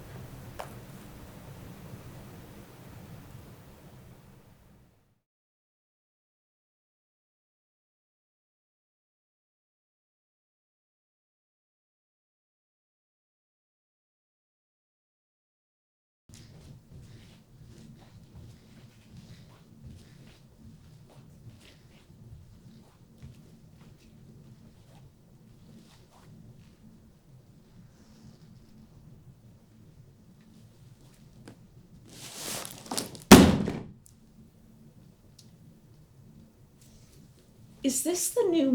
C: Is this the new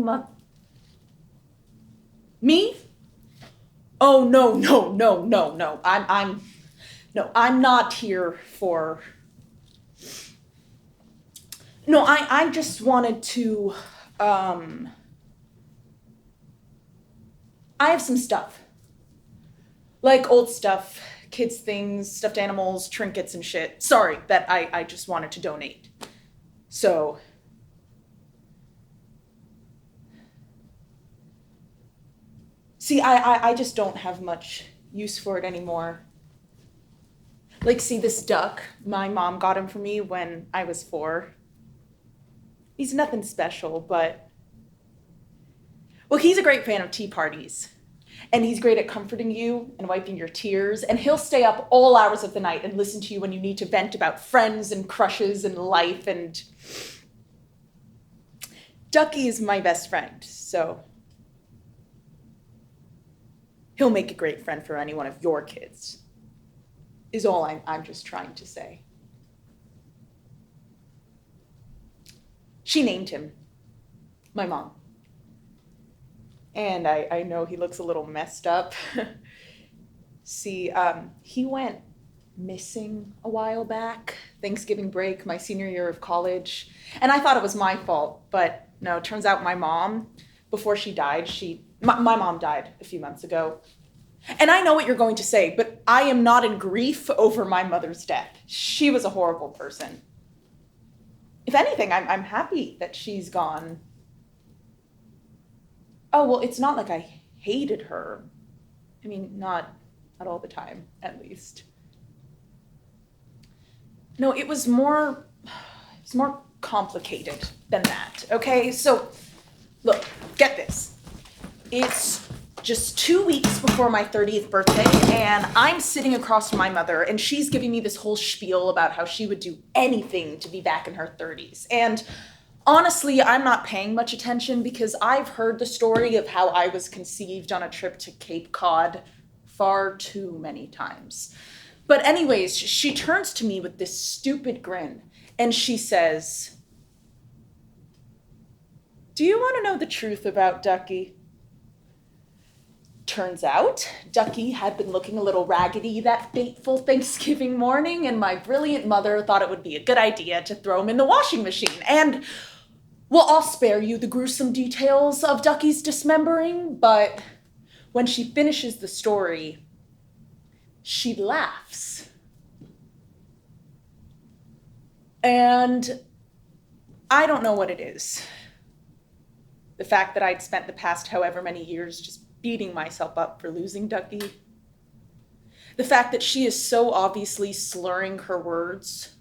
C: Me? Oh, no. I'm not here for... No, I just wanted to, I have some stuff. Like old stuff, kids' things, stuffed animals, trinkets and shit. Sorry, that I just wanted to donate. So... See, I just don't have much use for it anymore. Like, see, this duck, my mom got him for me when I was 4. He's nothing special, but... Well, he's a great fan of tea parties. And he's great at comforting you and wiping your tears. And he'll stay up all hours of the night and listen to you when you need to vent about friends and crushes and life and... Ducky is my best friend, so... He'll make a great friend for any one of your kids, is all I'm just trying to say. She named him, my mom. And I know he looks a little messed up. See, he went missing a while back, Thanksgiving break, my senior year of college, and I thought it was my fault, but no, it turns out my mom, before she died, my mom died a few months ago. And I know what you're going to say, but I am not in grief over my mother's death. She was a horrible person. If anything, I'm happy that she's gone. Oh, well, it's not like I hated her. I mean, not all the time, at least. No, it was more complicated than that, okay? So, look, get this. It's just 2 weeks before my 30th birthday, and I'm sitting across from my mother, and she's giving me this whole spiel about how she would do anything to be back in her 30s. And honestly, I'm not paying much attention because I've heard the story of how I was conceived on a trip to Cape Cod far too many times. But anyways, she turns to me with this stupid grin, and she says, "Do you want to know the truth about Ducky?" Turns out, Ducky had been looking a little raggedy that fateful Thanksgiving morning, and my brilliant mother thought it would be a good idea to throw him in the washing machine. And, well, I'll spare you the gruesome details of Ducky's dismembering, but when she finishes the story, she laughs. And I don't know what it is. The fact that I'd spent the past however many years just beating myself up for losing Ducky. The fact that she is so obviously slurring her words.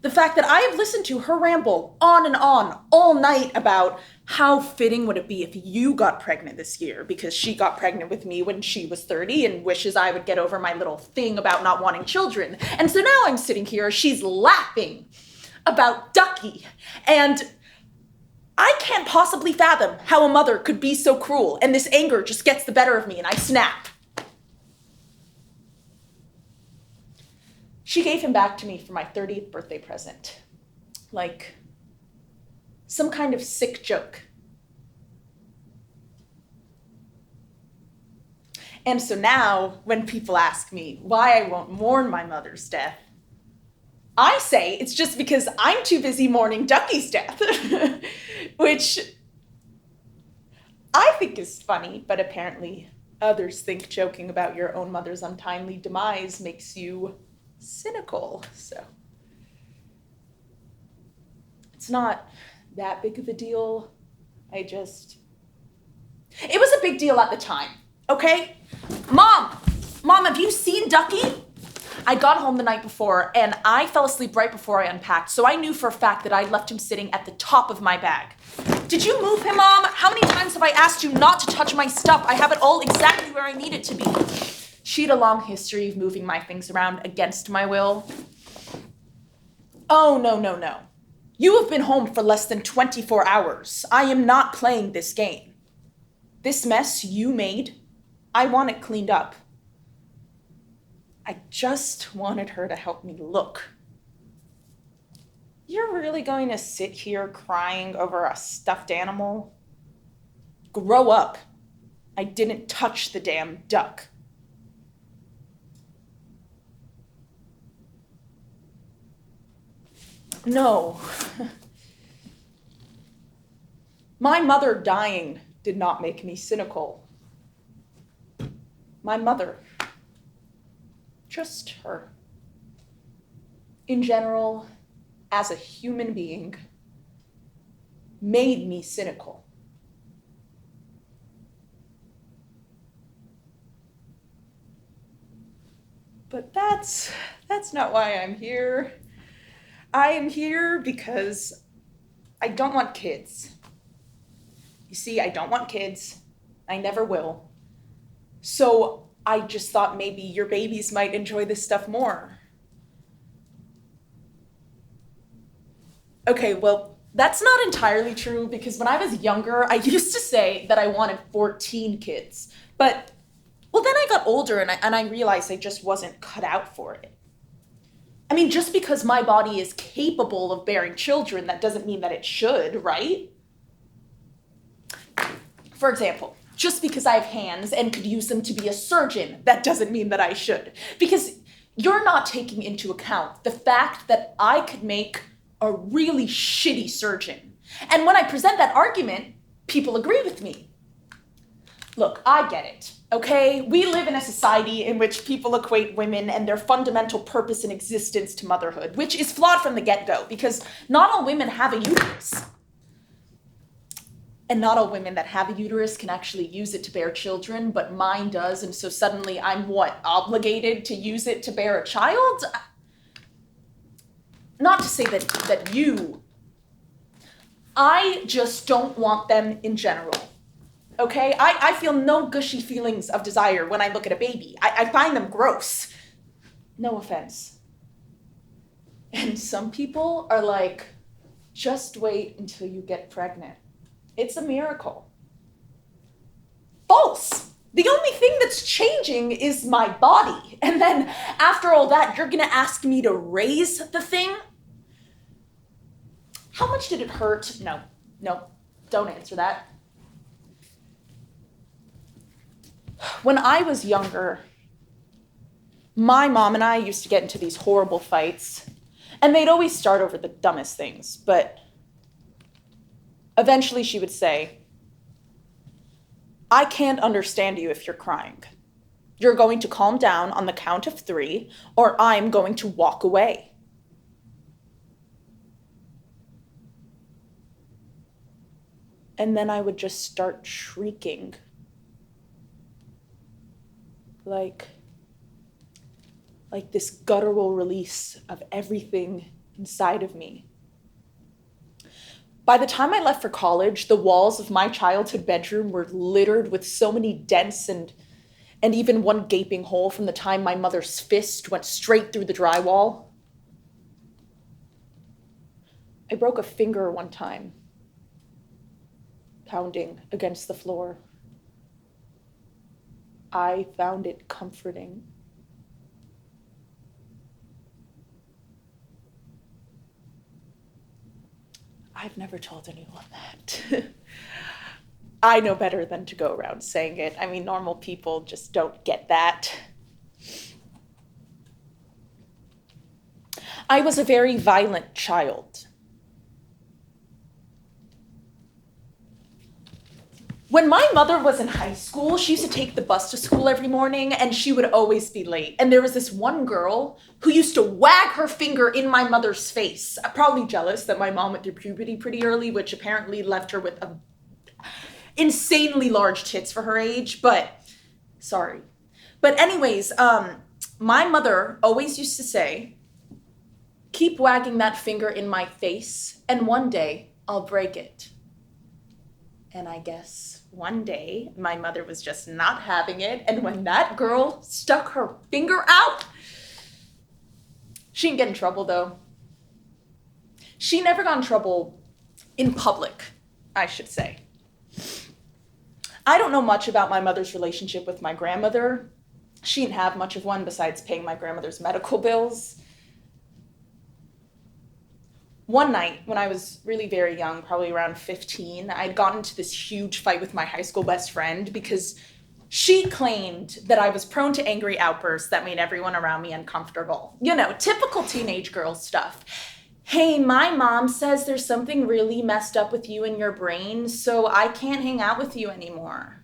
C: The fact that I have listened to her ramble on and on all night about how fitting would it be if you got pregnant this year because she got pregnant with me when she was 30 and wishes I would get over my little thing about not wanting children. And so now I'm sitting here, she's laughing about Ducky, and I can't possibly fathom how a mother could be so cruel, and this anger just gets the better of me and I snap. She gave him back to me for my 30th birthday present. Like some kind of sick joke. And so now, when people ask me why I won't mourn my mother's death, I say it's just because I'm too busy mourning Ducky's death, which I think is funny, but apparently others think joking about your own mother's untimely demise makes you cynical. So it's not that big of a deal. It was a big deal at the time, okay? Mom, have you seen Ducky? I got home the night before, and I fell asleep right before I unpacked, so I knew for a fact that I'd left him sitting at the top of my bag. Did you move him, Mom? How many times have I asked you not to touch my stuff? I have it all exactly where I need it to be. She had a long history of moving my things around against my will. Oh, no. You have been home for less than 24 hours. I am not playing this game. This mess you made, I want it cleaned up. I just wanted her to help me look. You're really going to sit here crying over a stuffed animal? Grow up. I didn't touch the damn duck. No. My mother dying did not make me cynical. My mother. Just her. In general, as a human being, made me cynical. But that's not why I'm here. I am here because I don't want kids. You see, I don't want kids. I never will. So I just thought maybe your babies might enjoy this stuff more. Okay, well, that's not entirely true because when I was younger, I used to say that I wanted 14 kids. But, well, then I got older and I realized I just wasn't cut out for it. I mean, just because my body is capable of bearing children, that doesn't mean that it should, right? For example, just because I have hands and could use them to be a surgeon, that doesn't mean that I should. Because you're not taking into account the fact that I could make a really shitty surgeon. And when I present that argument, people agree with me. Look, I get it, okay? We live in a society in which people equate women and their fundamental purpose in existence to motherhood, which is flawed from the get-go, because not all women have a uterus. And not all women that have a uterus can actually use it to bear children, but mine does, and so suddenly I'm obligated to use it to bear a child? Not to say that you... I just don't want them in general. Okay? I feel no gushy feelings of desire when I look at a baby. I find them gross. No offense. And some people are like, just wait until you get pregnant. It's a miracle. False. The only thing that's changing is my body. And then after all that, you're gonna ask me to raise the thing? How much did it hurt? No, don't answer that. When I was younger, my mom and I used to get into these horrible fights, and they'd always start over the dumbest things, but eventually she would say, I can't understand you if you're crying. You're going to calm down on the count of 3, or I'm going to walk away. And then I would just start shrieking. Like this guttural release of everything inside of me. By the time I left for college, the walls of my childhood bedroom were littered with so many dents and even one gaping hole from the time my mother's fist went straight through the drywall. I broke a finger one time, pounding against the floor. I found it comforting. I've never told anyone that. I know better than to go around saying it. I mean, normal people just don't get that. I was a very violent child. When my mother was in high school, she used to take the bus to school every morning, and she would always be late. And there was this one girl who used to wag her finger in my mother's face. Probably jealous that my mom went through puberty pretty early, which apparently left her with insanely large tits for her age, but sorry. But anyways, my mother always used to say, keep wagging that finger in my face, and one day I'll break it. And I guess one day my mother was just not having it, and when that girl stuck her finger out, she didn't get in trouble though. She never got in trouble in public, I should say. I don't know much about my mother's relationship with my grandmother. She didn't have much of one besides paying my grandmother's medical bills. One night, when I was really very young, probably around 15, I'd gotten into this huge fight with my high school best friend because she claimed that I was prone to angry outbursts that made everyone around me uncomfortable. You know, typical teenage girl stuff. Hey, my mom says there's something really messed up with you and your brain, so I can't hang out with you anymore.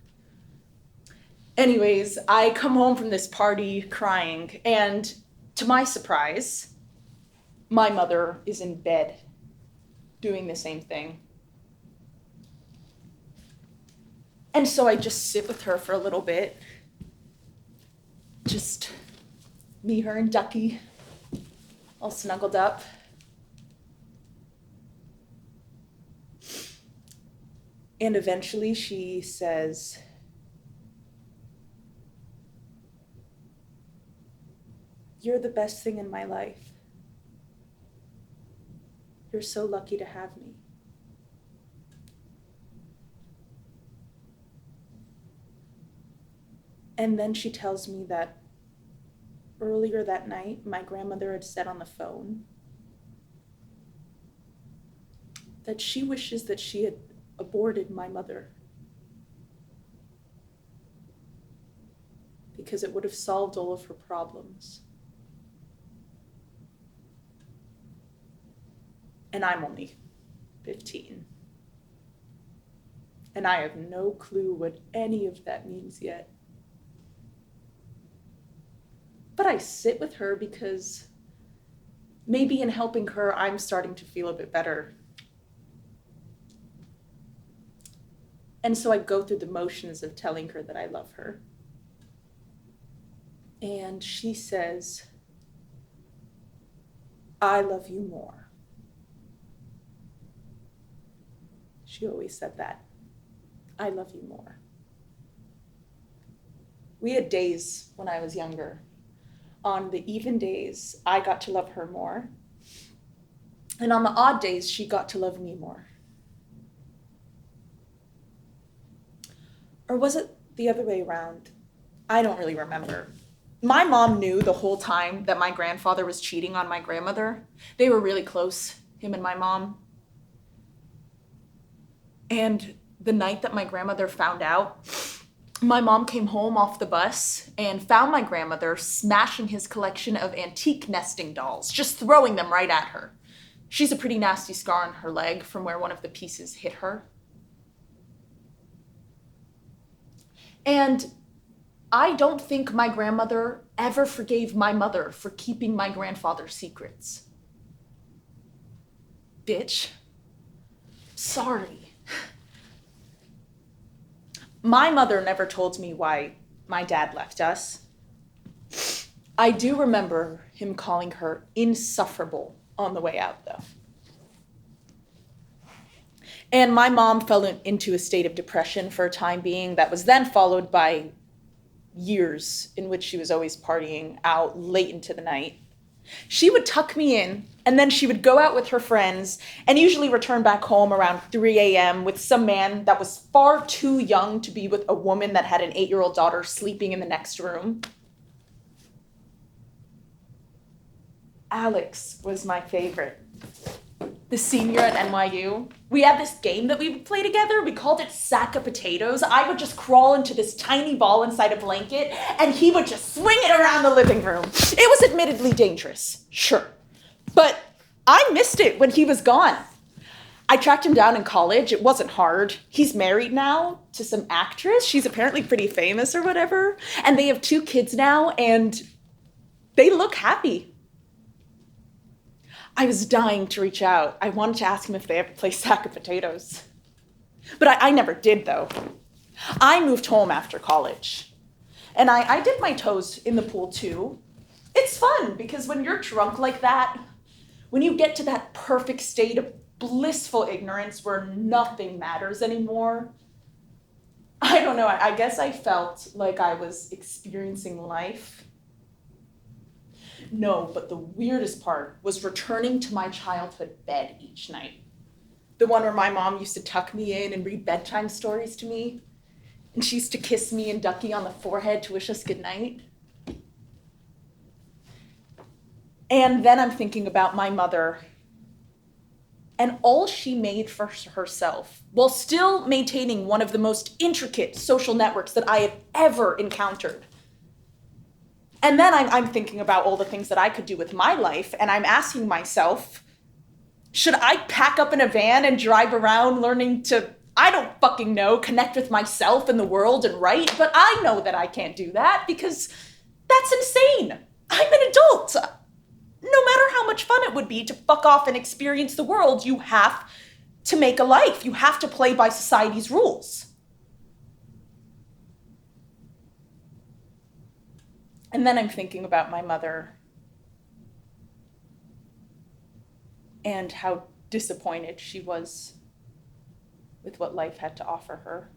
C: Anyways, I come home from this party crying, and to my surprise, my mother is in bed doing the same thing. And so I just sit with her for a little bit. Just me, her, and Ducky, all snuggled up. And eventually she says, "You're the best thing in my life. You're so lucky to have me." And then she tells me that earlier that night, my grandmother had said on the phone that she wishes that she had aborted my mother. because it would have solved all of her problems. And I'm only 15. And I have no clue what any of that means yet. But I sit with her because maybe in helping her, I'm starting to feel a bit better. And so I go through the motions of telling her that I love her. And she says, I love you more. She always said that. I love you more. We had days when I was younger. On the even days, I got to love her more. And on the odd days, she got to love me more. Or was it the other way around? I don't really remember. My mom knew the whole time that my grandfather was cheating on my grandmother. They were really close, him and my mom. And the night that my grandmother found out, my mom came home off the bus and found my grandmother smashing his collection of antique nesting dolls, just throwing them right at her. She's a pretty nasty scar on her leg from where one of the pieces hit her. And I don't think my grandmother ever forgave my mother for keeping my grandfather's secrets. Bitch. Sorry. My mother never told me why my dad left us. I do remember him calling her insufferable on the way out, though. And my mom fell into a state of depression for a time being that was then followed by years in which she was always partying out late into the night. She would tuck me in, and then she would go out with her friends and usually return back home around 3 a.m. with some man that was far too young to be with a woman that had an 8-year-old daughter sleeping in the next room. Alix was my favorite. The senior at NYU. We had this game that we would play together. We called it Sack of Potatoes. I would just crawl into this tiny ball inside a blanket, and he would just swing it around the living room. It was admittedly dangerous, sure. But I missed it when he was gone. I tracked him down in college. It wasn't hard. He's married now to some actress. She's apparently pretty famous or whatever. And they have 2 kids now, and they look happy. I was dying to reach out. I wanted to ask him if they ever play Sack of Potatoes. But I never did, though. I moved home after college. And I dipped my toes in the pool, too. It's fun, because when you're drunk like that, when you get to that perfect state of blissful ignorance where nothing matters anymore, I don't know, I guess I felt like I was experiencing life. No, but the weirdest part was returning to my childhood bed each night. The one where my mom used to tuck me in and read bedtime stories to me. And she used to kiss me and Ducky on the forehead to wish us goodnight. And then I'm thinking about my mother and all she made for herself while still maintaining one of the most intricate social networks that I have ever encountered. And then I'm thinking about all the things that I could do with my life, and I'm asking myself, should I pack up in a van and drive around learning to, I don't fucking know, connect with myself and the world and write? But I know that I can't do that because that's insane. I'm an adult. No matter how much fun it would be to fuck off and experience the world, you have to make a life. You have to play by society's rules. And then I'm thinking about my mother and how disappointed she was with what life had to offer her.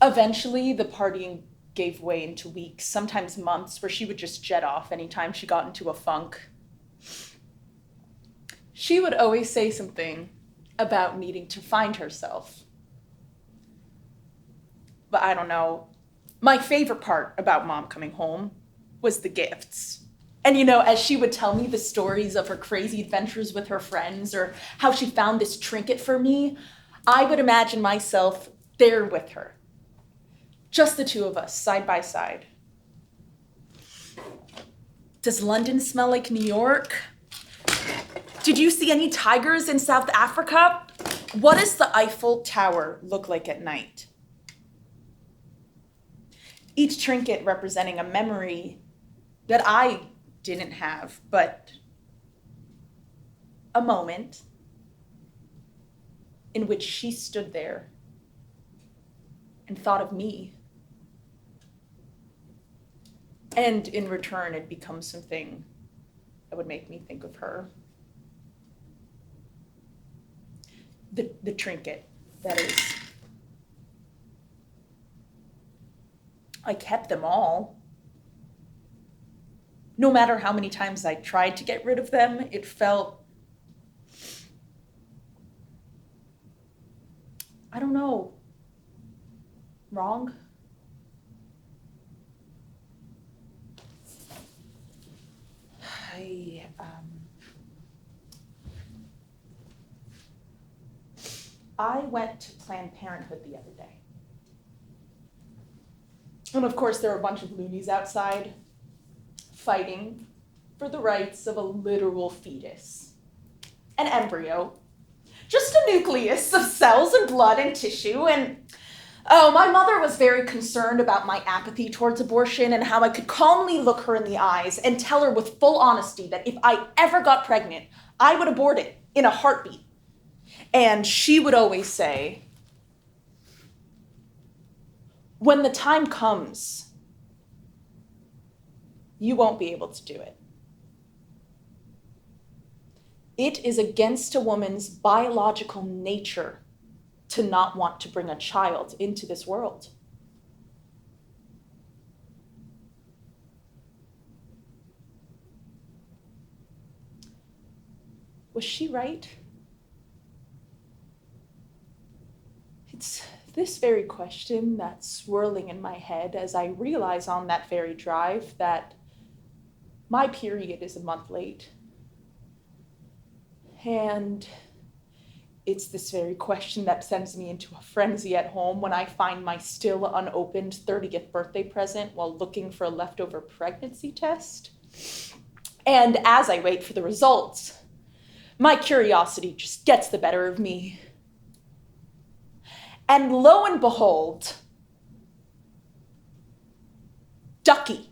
C: Eventually, the partying gave way into weeks, sometimes months, where she would just jet off anytime she got into a funk. She would always say something about needing to find herself. But I don't know. My favorite part about Mom coming home was the gifts. And as she would tell me the stories of her crazy adventures with her friends or how she found this trinket for me, I would imagine myself there with her. Just the two of us, side by side. Does London smell like New York? Did you see any tigers in South Africa? What does the Eiffel Tower look like at night? Each trinket representing a memory that I didn't have, but a moment in which she stood there and thought of me. And in return, it becomes something that would make me think of her. The trinket, that is. I kept them all. No matter how many times I tried to get rid of them, it felt, I don't know, wrong. I went to Planned Parenthood the other day. And of course, there were a bunch of loonies outside fighting for the rights of a literal fetus. An embryo. Just a nucleus of cells and blood and tissue. And oh, my mother was very concerned about my apathy towards abortion and how I could calmly look her in the eyes and tell her with full honesty that if I ever got pregnant, I would abort it in a heartbeat. And she would always say, when the time comes, you won't be able to do it. It is against a woman's biological nature to not want to bring a child into this world. Was she right? It's this very question that's swirling in my head as I realize on that very drive that my period is a month late. And it's this very question that sends me into a frenzy at home when I find my still unopened 30th birthday present while looking for a leftover pregnancy test. And as I wait for the results, my curiosity just gets the better of me. And lo and behold, Ducky.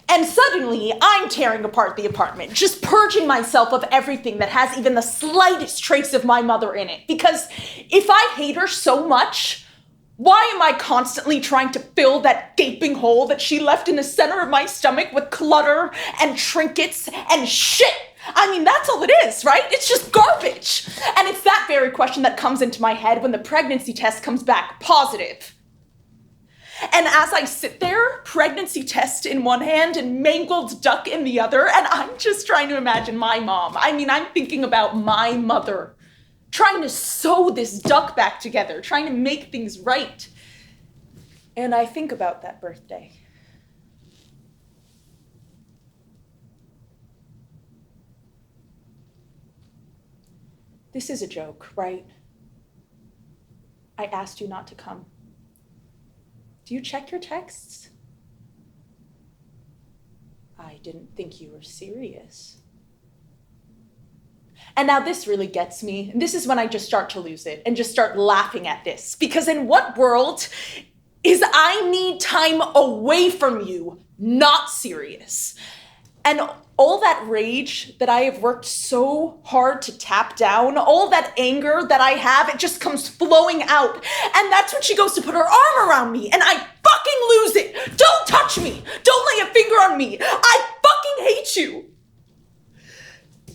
C: And suddenly, I'm tearing apart the apartment, just purging myself of everything that has even the slightest trace of my mother in it. Because if I hate her so much, why am I constantly trying to fill that gaping hole that she left in the center of my stomach with clutter and trinkets and shit? I mean, that's all it is, right? It's just garbage. And it's that very question that comes into my head when the pregnancy test comes back positive. And as I sit there, pregnancy test in one hand and mangled duck in the other, and I'm just trying to imagine my mom. I mean, I'm thinking about my mother, trying to sew this duck back together, trying to make things right. And I think about that birthday. This is a joke, right? I asked you not to come. Do you check your texts? I didn't think you were serious. And now this really gets me. And this is when I just start to lose it and just start laughing at this. Because in what world is I need time away from you not serious? And all that rage that I have worked so hard to tap down, all that anger that I have, it just comes flowing out. And that's when she goes to put her arm around me and I fucking lose it. Don't touch me. Don't lay a finger on me. I fucking hate you.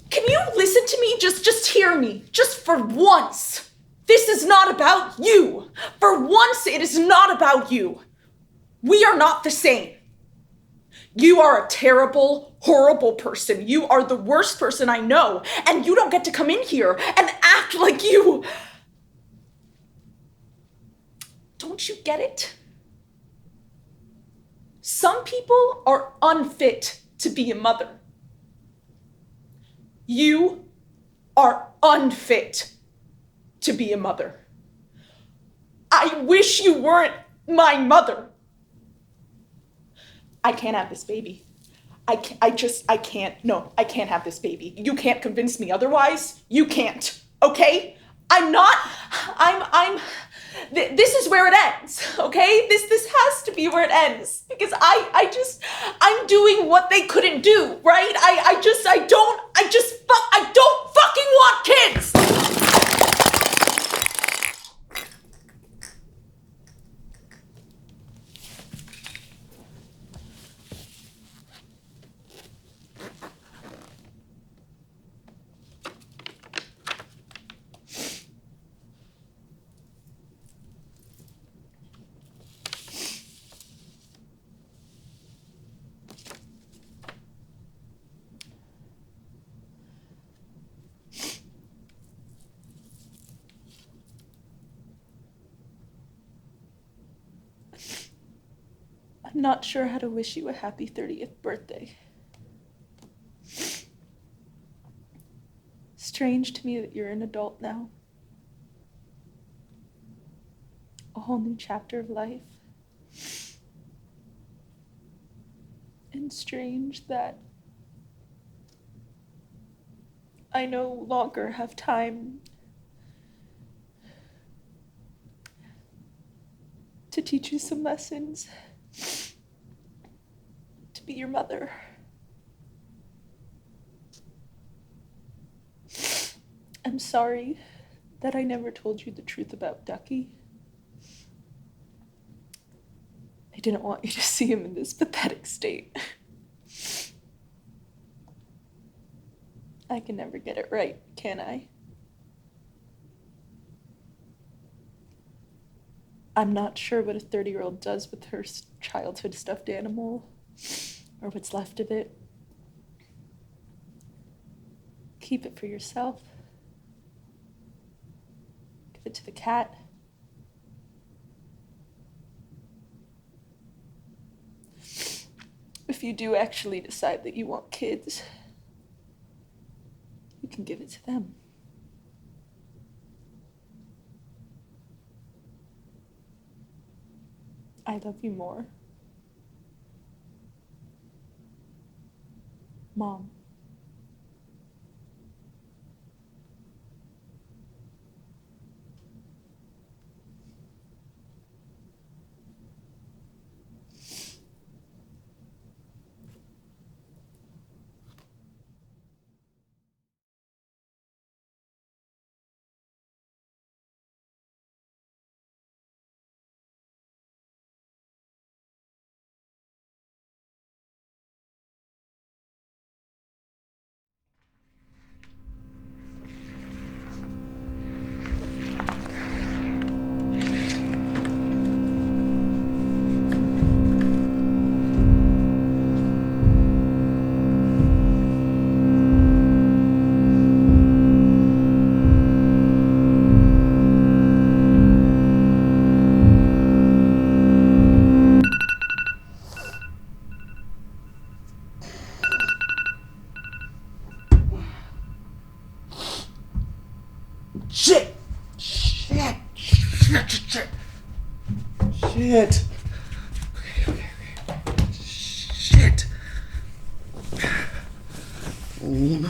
C: Can you listen to me? Just hear me. Just for once. This is not about you. For once, it is not about you. We are not the same. You are a terrible, horrible person. You are the worst person I know. And you don't get to come in here and act like you. Don't you get it? Some people are unfit to be a mother. You
I: are unfit to be a mother. I wish you weren't my mother. I can't have this baby. I can't. No, I can't have this baby. You can't convince me otherwise. You can't, okay? This is where it ends, okay? This has to be where it ends. Because I'm doing what they couldn't do, right? I don't fucking want kids! I'm not sure how to wish you a happy 30th birthday. Strange to me that you're an adult now. A whole new chapter of life. And strange that I no longer have time to teach you some lessons. To be your mother. I'm sorry that I never told you the truth about Ducky. I didn't want you to see him in this pathetic state. I can never get it right, can I? I'm not sure what a 30-year-old does with her childhood stuffed animal, or what's left of it. Keep it for yourself. Give it to the cat. If you do actually decide that you want kids, you can give it to them. I love you more. Mom.
J: Shit! Shit! Oh, no.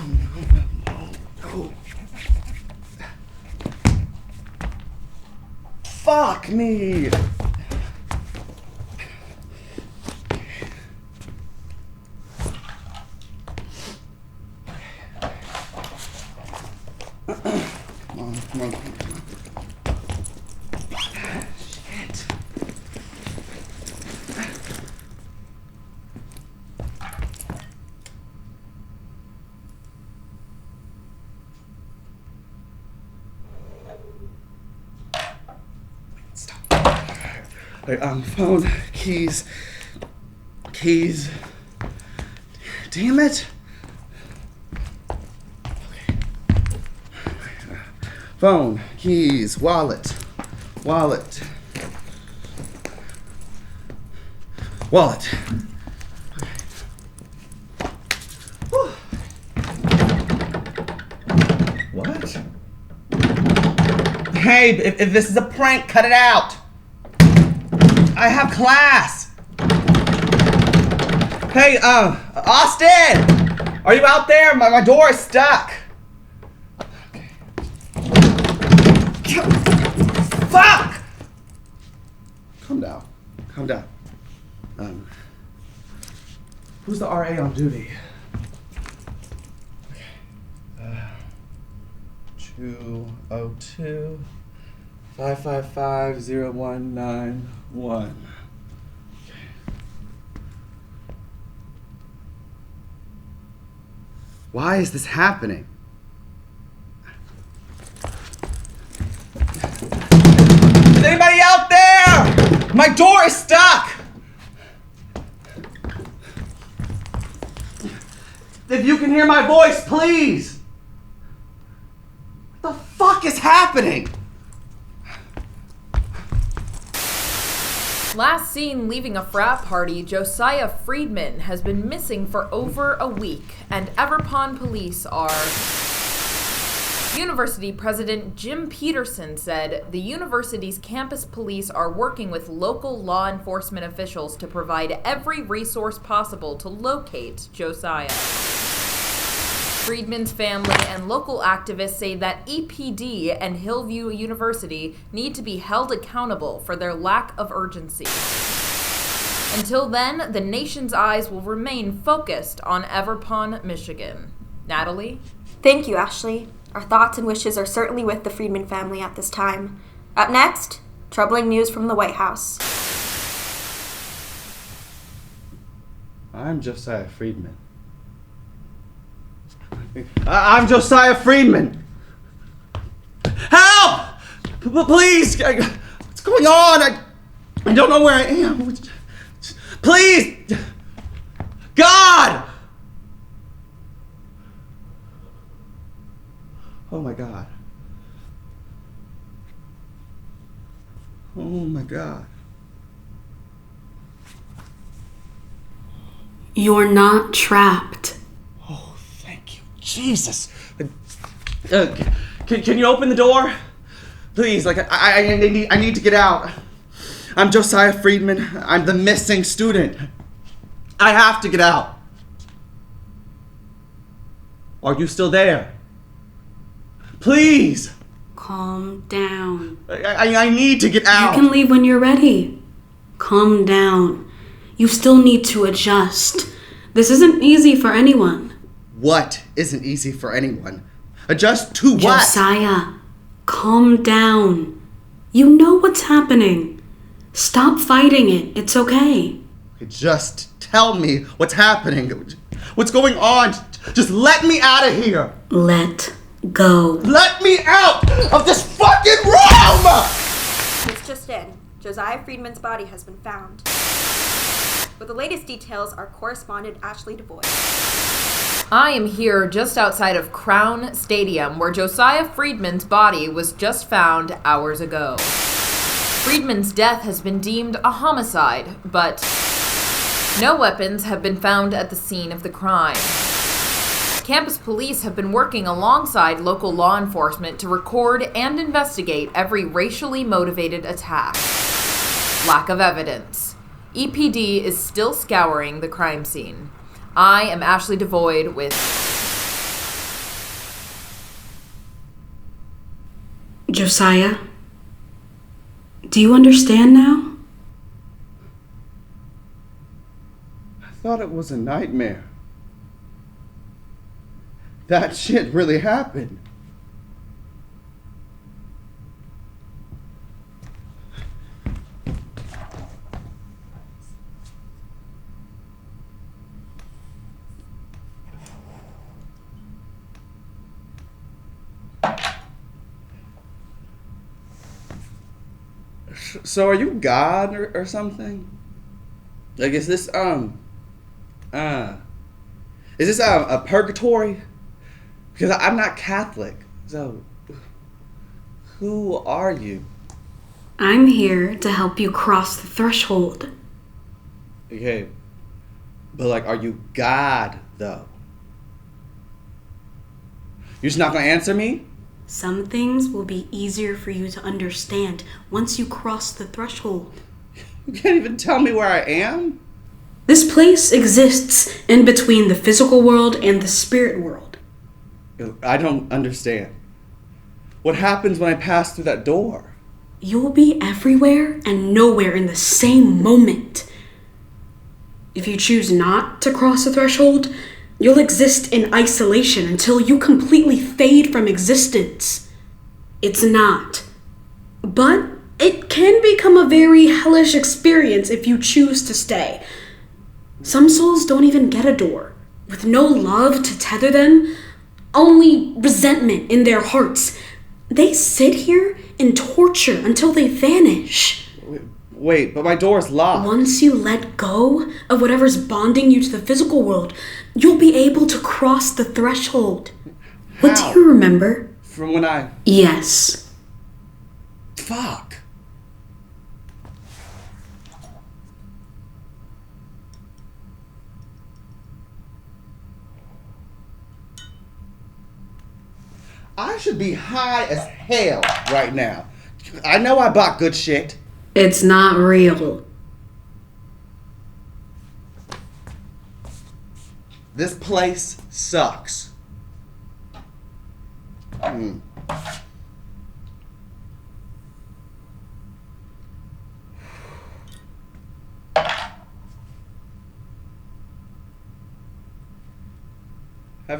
J: Fuck me! Come on. Shit. Stop. Alright, phone, keys. Damn it. Phone, keys, wallet. Hey, if this is a prank, cut it out. I have class. Hey, Austin! Are you out there? My door is stuck. Okay. Fuck! Calm down. Calm down. Who's the RA on duty? 202 555 0191. Why is this happening? Is anybody out there? My door is stuck! If you can hear my voice, please! What the fuck is happening?
C: Last seen leaving a frat party, Josiah Friedman has been missing for over a week, and Everpond police are... University President Jim Peterson said the university's campus police are working with local law enforcement officials to provide every resource possible to locate Josiah. Friedman's family and local activists say that EPD and Hillview University need to be held accountable for their lack of urgency. Until then, the nation's eyes will remain focused on Everpond, Michigan. Natalie?
K: Thank you, Ashley. Our thoughts and wishes are certainly with the Friedman family at this time. Up next, troubling news from the White House.
J: I'm Josiah Friedman. I'm Josiah Friedman. Help! Please! What's going on? I don't know where I am. Please! God! Oh my God. Oh my God.
L: You're not trapped.
J: Oh, thank you, Jesus. Can you open the door? Please, I need to get out. I'm Josiah Friedman. I'm the missing student. I have to get out. Are you still there? Please.
L: Calm down.
J: I need to get out.
L: You can leave when you're ready. Calm down. You still need to adjust. This isn't easy for anyone.
J: What isn't easy for anyone? Adjust to what?
L: Josiah, calm down. You know what's happening. Stop fighting it. It's okay.
J: Just tell me what's happening. What's going on? Just let me out of here.
L: Let go.
J: Let me out of this fucking room!
K: It's just in. Josiah Friedman's body has been found. With the latest details, our correspondent Ashley DeVoy.
C: I am here just outside of Crown Stadium, where Josiah Friedman's body was just found hours ago. Friedman's death has been deemed a homicide, but no weapons have been found at the scene of the crime. Campus police have been working alongside local law enforcement to record and investigate every racially motivated attack. Lack of evidence. EPD is still scouring the crime scene. I am Ashley DeVoy with...
L: Josiah, do you understand now?
J: I thought it was a nightmare. That shit really happened. So are you God or something? Like, is this a purgatory? Because I'm not Catholic. So who are you?
L: I'm here to help you cross the threshold.
J: Okay. But like, are you God though? You're just not gonna answer me?
L: Some things will be easier for you to understand once you cross the threshold.
J: You can't even tell me where I am?
L: This place exists in between the physical world and the spirit world.
J: I don't understand. What happens when I pass through that door?
L: You'll be everywhere and nowhere in the same moment. If you choose not to cross the threshold, you'll exist in isolation until you completely fade from existence. It's not. But it can become a very hellish experience if you choose to stay. Some souls don't even get a door. With no love to tether them, only resentment in their hearts. They sit here in torture until they vanish.
J: Wait, but my door's locked.
L: Once you let go of whatever's bonding you to the physical world, you'll be able to cross the threshold.
J: How?
L: What do you remember?
J: From when I...
L: Yes.
J: Fuck. I should be high as hell right now. I know I bought good shit.
L: It's not real.
J: This place sucks. Have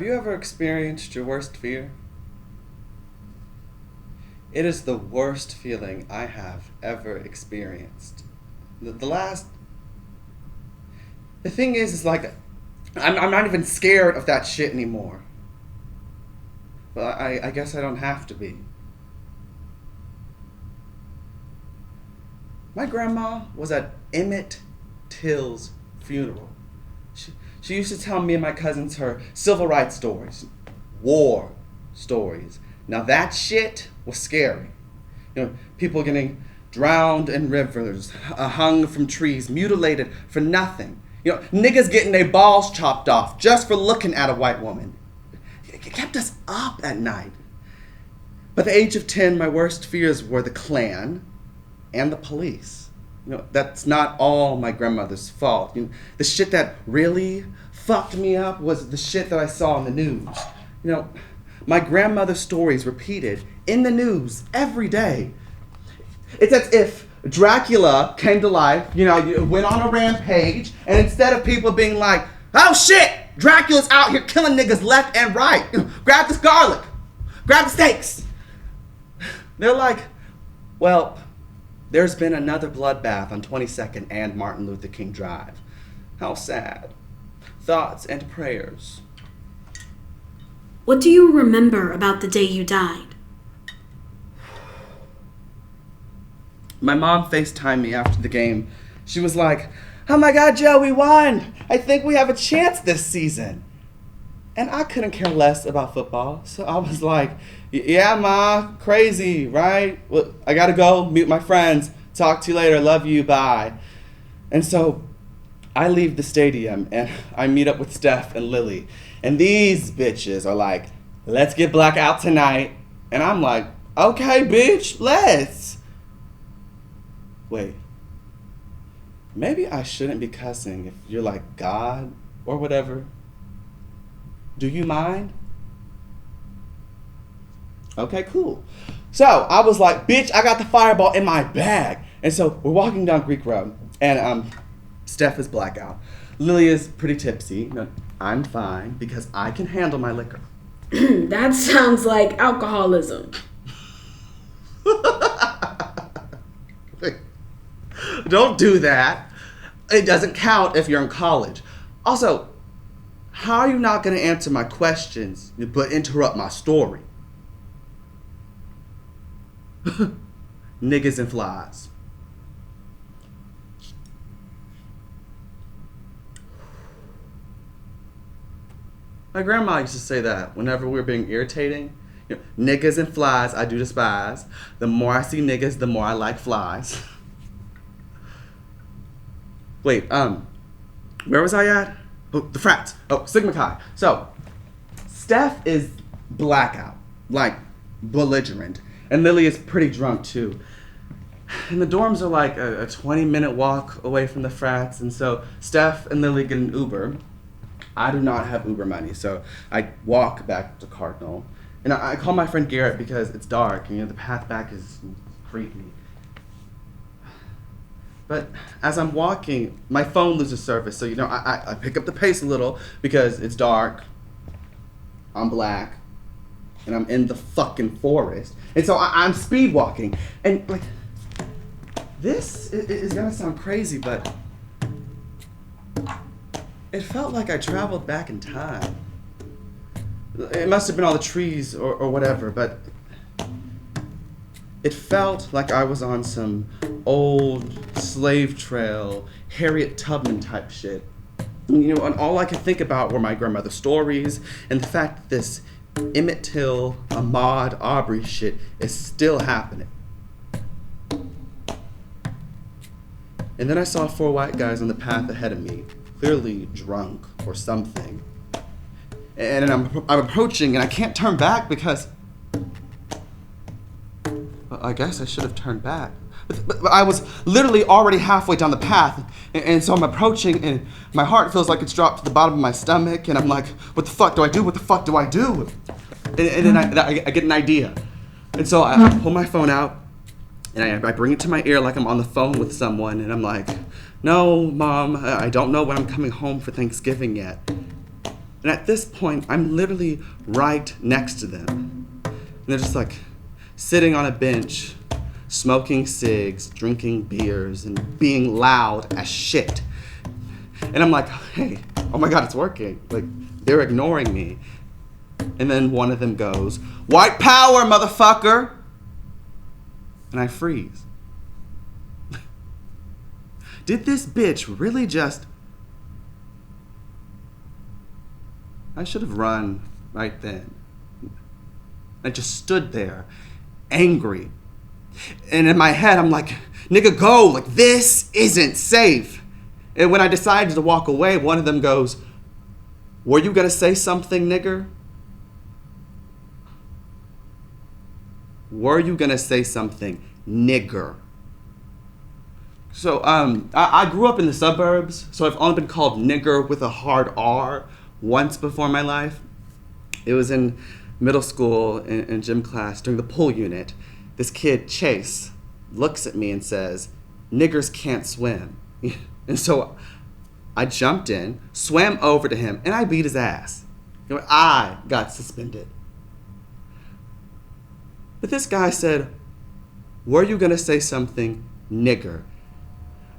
J: you ever experienced your worst fear? It is the worst feeling I have ever experienced. The thing is like, I'm not even scared of that shit anymore. Well, I guess I don't have to be. My grandma was at Emmett Till's funeral. She used to tell me and my cousins her civil rights stories, war stories. Now that shit was scary. You know, people getting drowned in rivers, hung from trees, mutilated for nothing. You know, niggas getting their balls chopped off just for looking at a white woman. It kept us up at night. By the age of 10, my worst fears were the Klan and the police. You know, that's not all my grandmother's fault. You know, the shit that really fucked me up was the shit that I saw in the news. You know, my grandmother's stories repeated in the news every day. It's as if Dracula came to life, you know, went on a rampage, and instead of people being like, oh shit, Dracula's out here killing niggas left and right, you know, grab this garlic, grab the steaks. They're like, well, there's been another bloodbath on 22nd and Martin Luther King Drive. How sad. Thoughts and prayers.
L: What do you remember about the day you died?
J: My mom FaceTimed me after the game. She was like, oh my God, Joe, we won. I think we have a chance this season. And I couldn't care less about football. So I was like, yeah, Ma, crazy, right? Well, I gotta go meet my friends. Talk to you later. Love you. Bye. And so I leave the stadium and I meet up with Steph and Lily. And these bitches are like, let's get blackout tonight. And I'm like, okay, bitch, let's. Wait. Maybe I shouldn't be cussing if you're like God or whatever. Do you mind? Okay, cool. So I was like, bitch, I got the fireball in my bag. And so we're walking down Greek Road, and Steph is blackout. Lily is pretty tipsy. No, I'm fine because I can handle my liquor.
L: That sounds like alcoholism.
J: Don't do that. It doesn't count if you're in college. Also, how are you not going to answer my questions but interrupt my story? Niggas and flies. My grandma used to say that whenever we were being irritating. You know, niggas and flies I do despise. The more I see niggas, the more I like flies. Wait, where was I at? Oh, the frats. Oh, Sigma Chi. So, Steph is blackout. Like, belligerent. And Lily is pretty drunk too. And the dorms are like a 20-minute walk away from the frats, and so Steph and Lily get an Uber. I do not have Uber money, so I walk back to Curnow. And I call my friend Garrett because it's dark, and the path back is creepy. But as I'm walking, my phone loses service, so I pick up the pace a little because it's dark, I'm black, and I'm in the fucking forest. And so I'm speed walking, and like, this is gonna sound crazy, but it felt like I traveled back in time. It must have been all the trees or whatever, but it felt like I was on some old slave trail, Harriet Tubman type shit. And all I could think about were my grandmother's stories and the fact that this Emmett Till, Ahmaud Arbery shit is still happening. And then I saw 4 white guys on the path ahead of me, clearly drunk or something. And I'm approaching, and I can't turn back because... Well, I guess I should have turned back. But I was literally already halfway down the path, and so I'm approaching, and my heart feels like it's dropped to the bottom of my stomach, and I'm like, what the fuck do I do? What the fuck do I do? And then I get an idea. And so I pull my phone out, and I bring it to my ear like I'm on the phone with someone, and I'm like, no, Mom, I don't know when I'm coming home for Thanksgiving yet. And at this point, I'm literally right next to them. And they're just like sitting on a bench, smoking cigs, drinking beers, and being loud as shit. And I'm like, hey, oh my God, it's working. Like, they're ignoring me. And then one of them goes, white power, motherfucker! And I freeze. Did this bitch really just... I should have run right then. I just stood there, angry. And in my head, I'm like, nigga, go. Like, this isn't safe. And when I decided to walk away, one of them goes, were you gonna say something, nigger? Were you gonna say something, nigger? So, I grew up in the suburbs, so I've only been called nigger with a hard R once before in my life. It was in middle school in gym class during the pull unit. This kid, Chase, looks at me and says, niggers can't swim. And so I jumped in, swam over to him, and I beat his ass. I got suspended. But this guy said, were you gonna say something, nigger?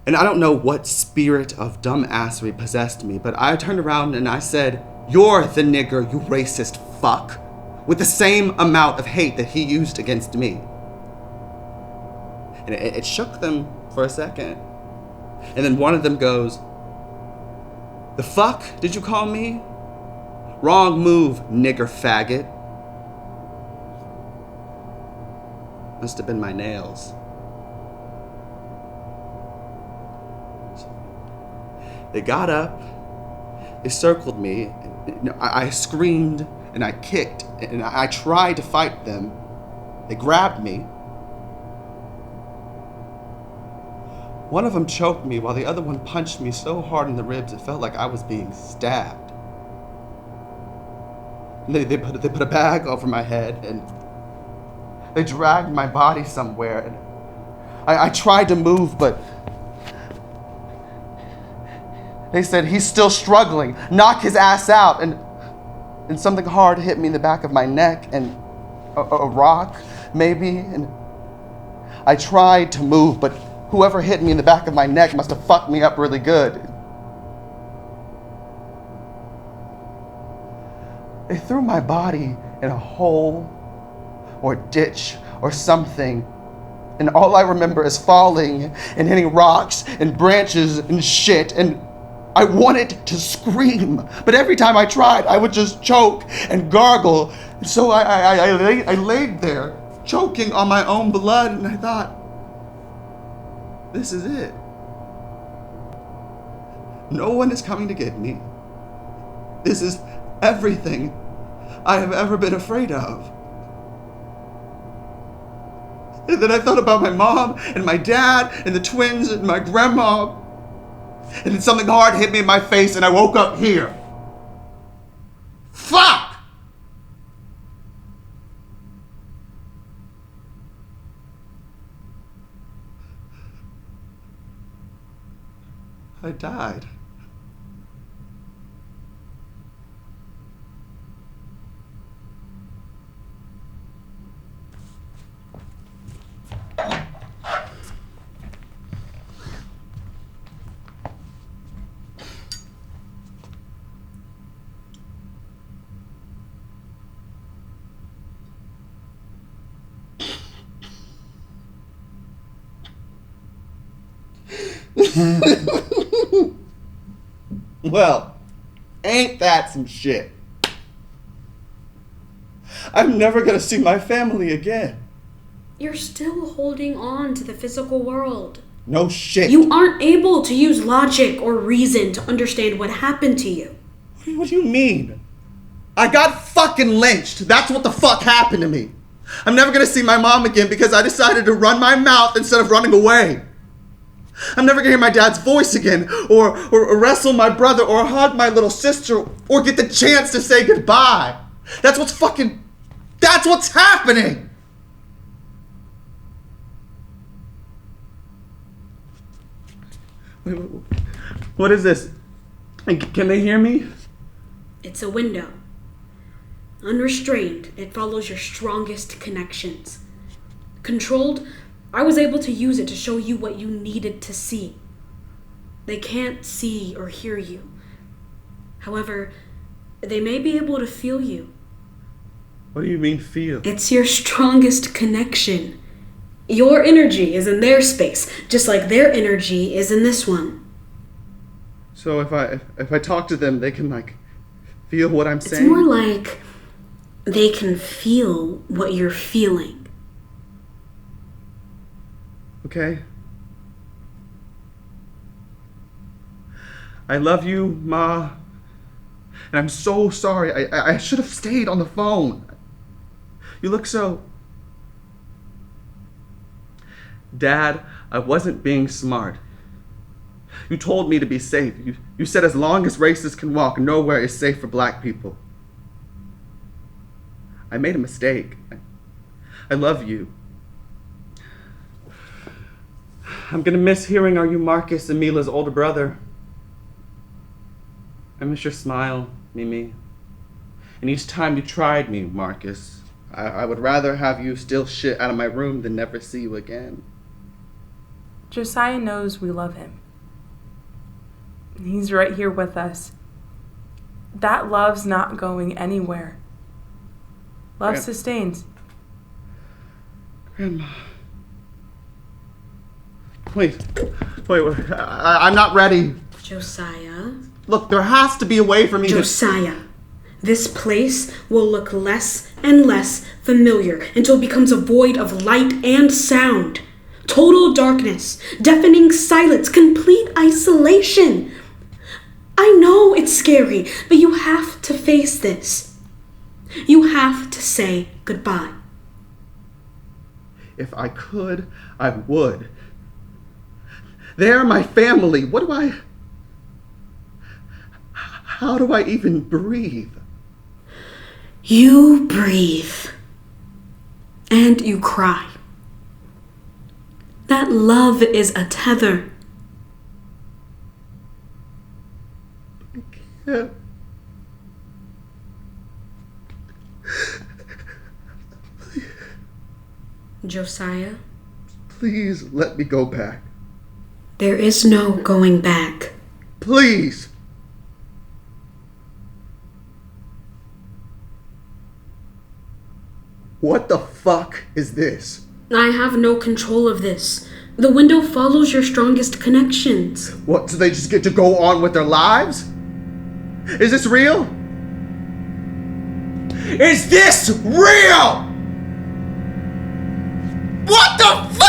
J: And I don't know what spirit of dumbassery possessed me, but I turned around and I said, you're the nigger, you racist fuck, with the same amount of hate that he used against me. And it shook them for a second. And then one of them goes, the fuck did you call me? Wrong move, nigger faggot. Must have been my nails. They got up, they circled me, and I screamed and I kicked and I tried to fight them. They grabbed me. One of them choked me while the other one punched me so hard in the ribs it felt like I was being stabbed. And they put a bag over my head and they dragged my body somewhere. And I tried to move, but they said, he's still struggling. Knock his ass out. And something hard hit me in the back of my neck and a rock, maybe. And I tried to move, but whoever hit me in the back of my neck must have fucked me up really good. They threw my body in a hole or ditch or something. And all I remember is falling and hitting rocks and branches and shit. And I wanted to scream, but every time I tried, I would just choke and gargle. And so I laid there, choking on my own blood, and I thought, this is it. No one is coming to get me. This is everything I have ever been afraid of. And then I thought about my mom and my dad and the twins and my grandma. And then something hard hit me in my face and I woke up here. Fuck! I died. Well, ain't that some shit? I'm never gonna see my family again.
L: You're still holding on to the physical world.
J: No shit.
L: You aren't able to use logic or reason to understand what happened to you.
J: What do you mean? I got fucking lynched. That's what the fuck happened to me. I'm never gonna see my mom again because I decided to run my mouth instead of running away. I'm never gonna hear my dad's voice again, or wrestle my brother, or hug my little sister, or get the chance to say goodbye. That's what's happening! Wait, what is this? Can they hear me?
L: It's a window. Unrestrained, it follows your strongest connections. Controlled, I was able to use it to show you what you needed to see. They can't see or hear you. However, they may be able to feel you.
J: What do you mean, feel?
L: It's your strongest connection. Your energy is in their space, just like their energy is in this one.
J: So if I talk to them, they can, like, feel what I'm saying?
L: It's more like they can feel what you're feeling.
J: Okay. I love you, Ma. And I'm so sorry. I should have stayed on the phone. You look so... Dad, I wasn't being smart. You told me to be safe. You said as long as racists can walk, nowhere is safe for black people. I made a mistake. I love you. I'm gonna miss hearing Are You Marcus and Mila's older brother. I miss your smile, Mimi. And each time you tried me, Marcus, I would rather have you steal shit out of my room than never see you again.
M: Josiah knows we love him. He's right here with us. That love's not going anywhere. Love sustains.
J: Grandma. Wait. I'm not ready.
L: Josiah.
J: Look, there has to be a way for me
L: Josiah, this place will look less and less familiar until it becomes a void of light and sound. Total darkness, deafening silence, complete isolation. I know it's scary, but you have to face this. You have to say goodbye.
J: If I could, I would. They're my family. How do I even breathe?
L: You breathe. And you cry. That love is a tether.
J: I can't.
L: Josiah?
J: Please let me go back.
L: There is no going back.
J: Please! What the fuck is this?
L: I have no control of this. The window follows your strongest connections.
J: What, so they just get to go on with their lives? Is this real? Is this real? What the fuck?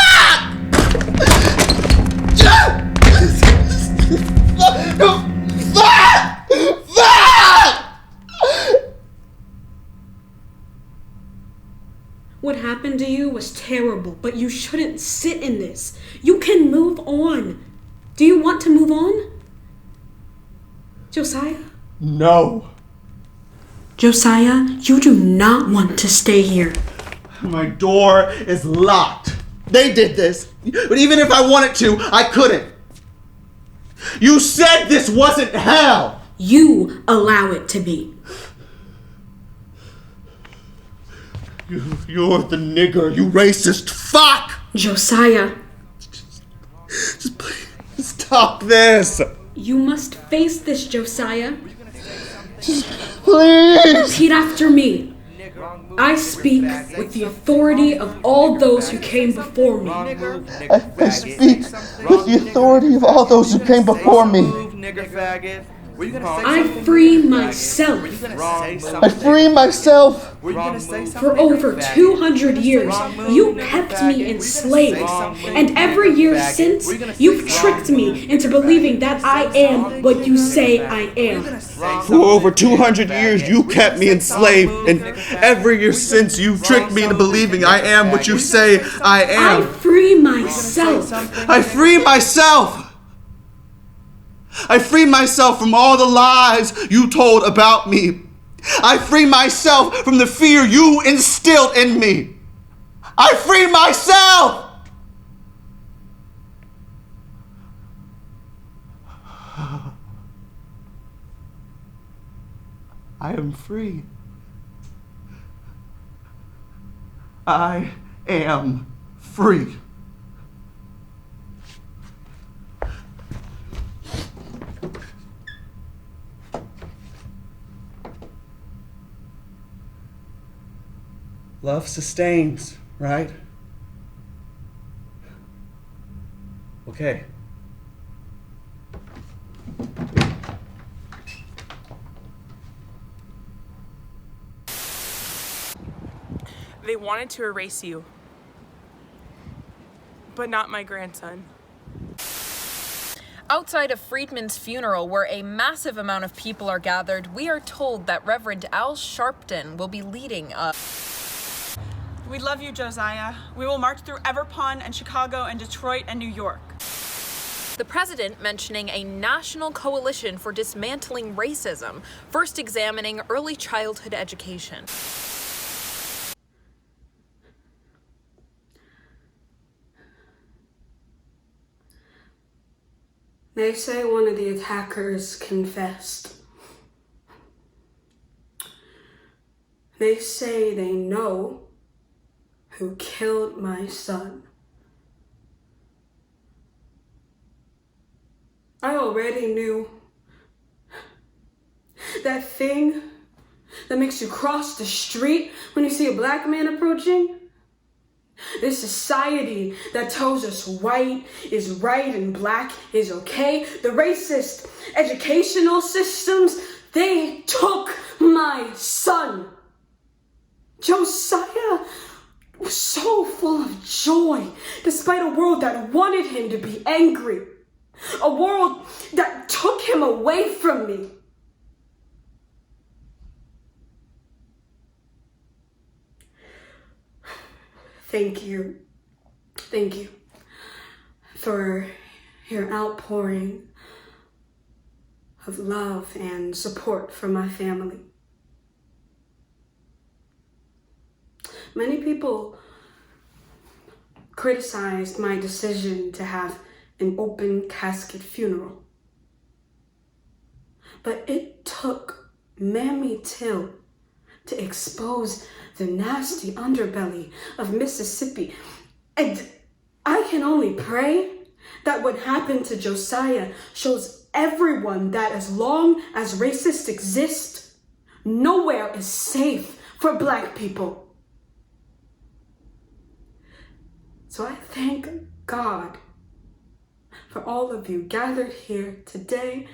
L: What what happened to you was terrible, but you shouldn't sit in this. You can move on. Do you want to move on? Josiah?
J: No.
L: Josiah, you do not want to stay here.
J: My door is locked. They did this. But even if I wanted to, I couldn't. You said this wasn't hell.
L: You allow it to be.
J: You're the nigger, you racist fuck!
L: Josiah.
J: Just please stop this.
L: You must face this, Josiah.
J: Just please.
L: Repeat after me. I speak with the authority of all those who came before me.
J: I speak with the authority of all those who came before me.
L: I free myself.
J: I free myself.
L: For over 200 years, you kept me enslaved. And every year since, you've tricked me into believing that I am what you say I am.
J: For over 200 years, you kept me enslaved. And every year since, you've tricked me into believing I am what you say I am.
L: I free myself.
J: I free myself. I free myself from all the lies you told about me. I free myself from the fear you instilled in me. I free myself! I am free. I am free. Love sustains, right? Okay.
M: They wanted to erase you, but not my grandson.
C: Outside of Friedman's funeral, where a massive amount of people are gathered, we are told that Reverend Al Sharpton will be leading a...
N: We love you, Josiah. We will march through Everpond and Chicago and Detroit and New York.
C: The president mentioning a national coalition for dismantling racism, first examining early childhood education.
L: They say one of the attackers confessed. They say they know who killed my son. I already knew. That thing that makes you cross the street when you see a black man approaching? This society that tells us white is right and black is okay. The racist educational systems, they took my son. Josiah was so full of joy, despite a world that wanted him to be angry. A world that took him away from me. Thank you for your outpouring of love and support for my family. Many people criticized my decision to have an open casket funeral. But it took Mammy Till to expose the nasty underbelly of Mississippi. And I can only pray that what happened to Josiah shows everyone that as long as racists exist, nowhere is safe for black people. So I thank God for all of you gathered here today.